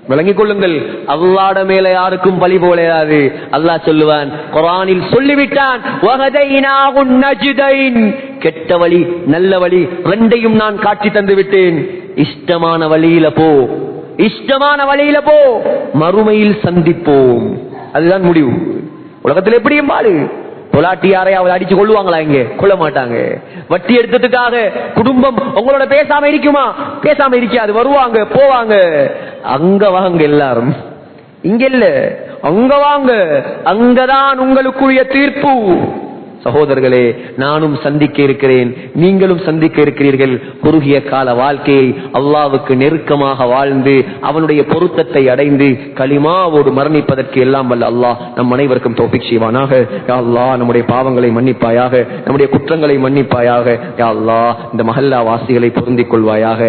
விளங்கிக் கொள்ளுங்கள், அல்லாஹ்ட மேல யாருக்கும் பழி போடாது. அல்லாஹ் சொல்லுவான், குர்ஆனில் சொல்லிவிட்டான், வஹதைனாஹு நஜ்தைன். கெட்ட வழி, நல்ல வழி 2யும் நான் காட்டி தந்து விட்டேன். இஷ்டமான வழியில போ, மறுமையில் சந்திப்போம். அதுதான் முடிவு. உலகத்தில் எப்படியும் பாரு. தொலாட்டி யாரையாவது அடிச்சு கொள்ளுவாங்களா? இங்க கொள்ள மாட்டாங்க. வட்டி எடுத்ததுக்காக குடும்பம் உங்களோட பேசாம இருக்குமா? பேசாம இருக்காது. வருவாங்க, போவாங்க. அங்க வாங்க எல்லாரும், இங்க இல்ல, அங்க வாங்க. அங்கதான் உங்களுக்குரிய தீர்ப்பு. சகோதரர்களே, நானும் சந்திக்க இருக்கிறேன், நீங்களும் சந்திக்க இருக்கிறீர்கள். குறுகிய கால வாழ்க்கையை அல்லாஹ்வுக்கு நெருக்கமாக வாழ்ந்து அவனுடைய பொருத்தத்தை அடைந்து கலிமாவோடு மரணிப்பதற்கு எல்லாம் வல்ல அல்லாஹ் நம் அனைவருக்கும் தௌஃபீக் செய்வானாக. யா அல்லாஹ், நம்முடைய பாவங்களை மன்னிப்பாயாக, நம்முடைய குற்றங்களை மன்னிப்பாயாக. யா அல்லாஹ், இந்த மஹல்லா வாசிகளை பொருந்திக் கொள்வாயாக.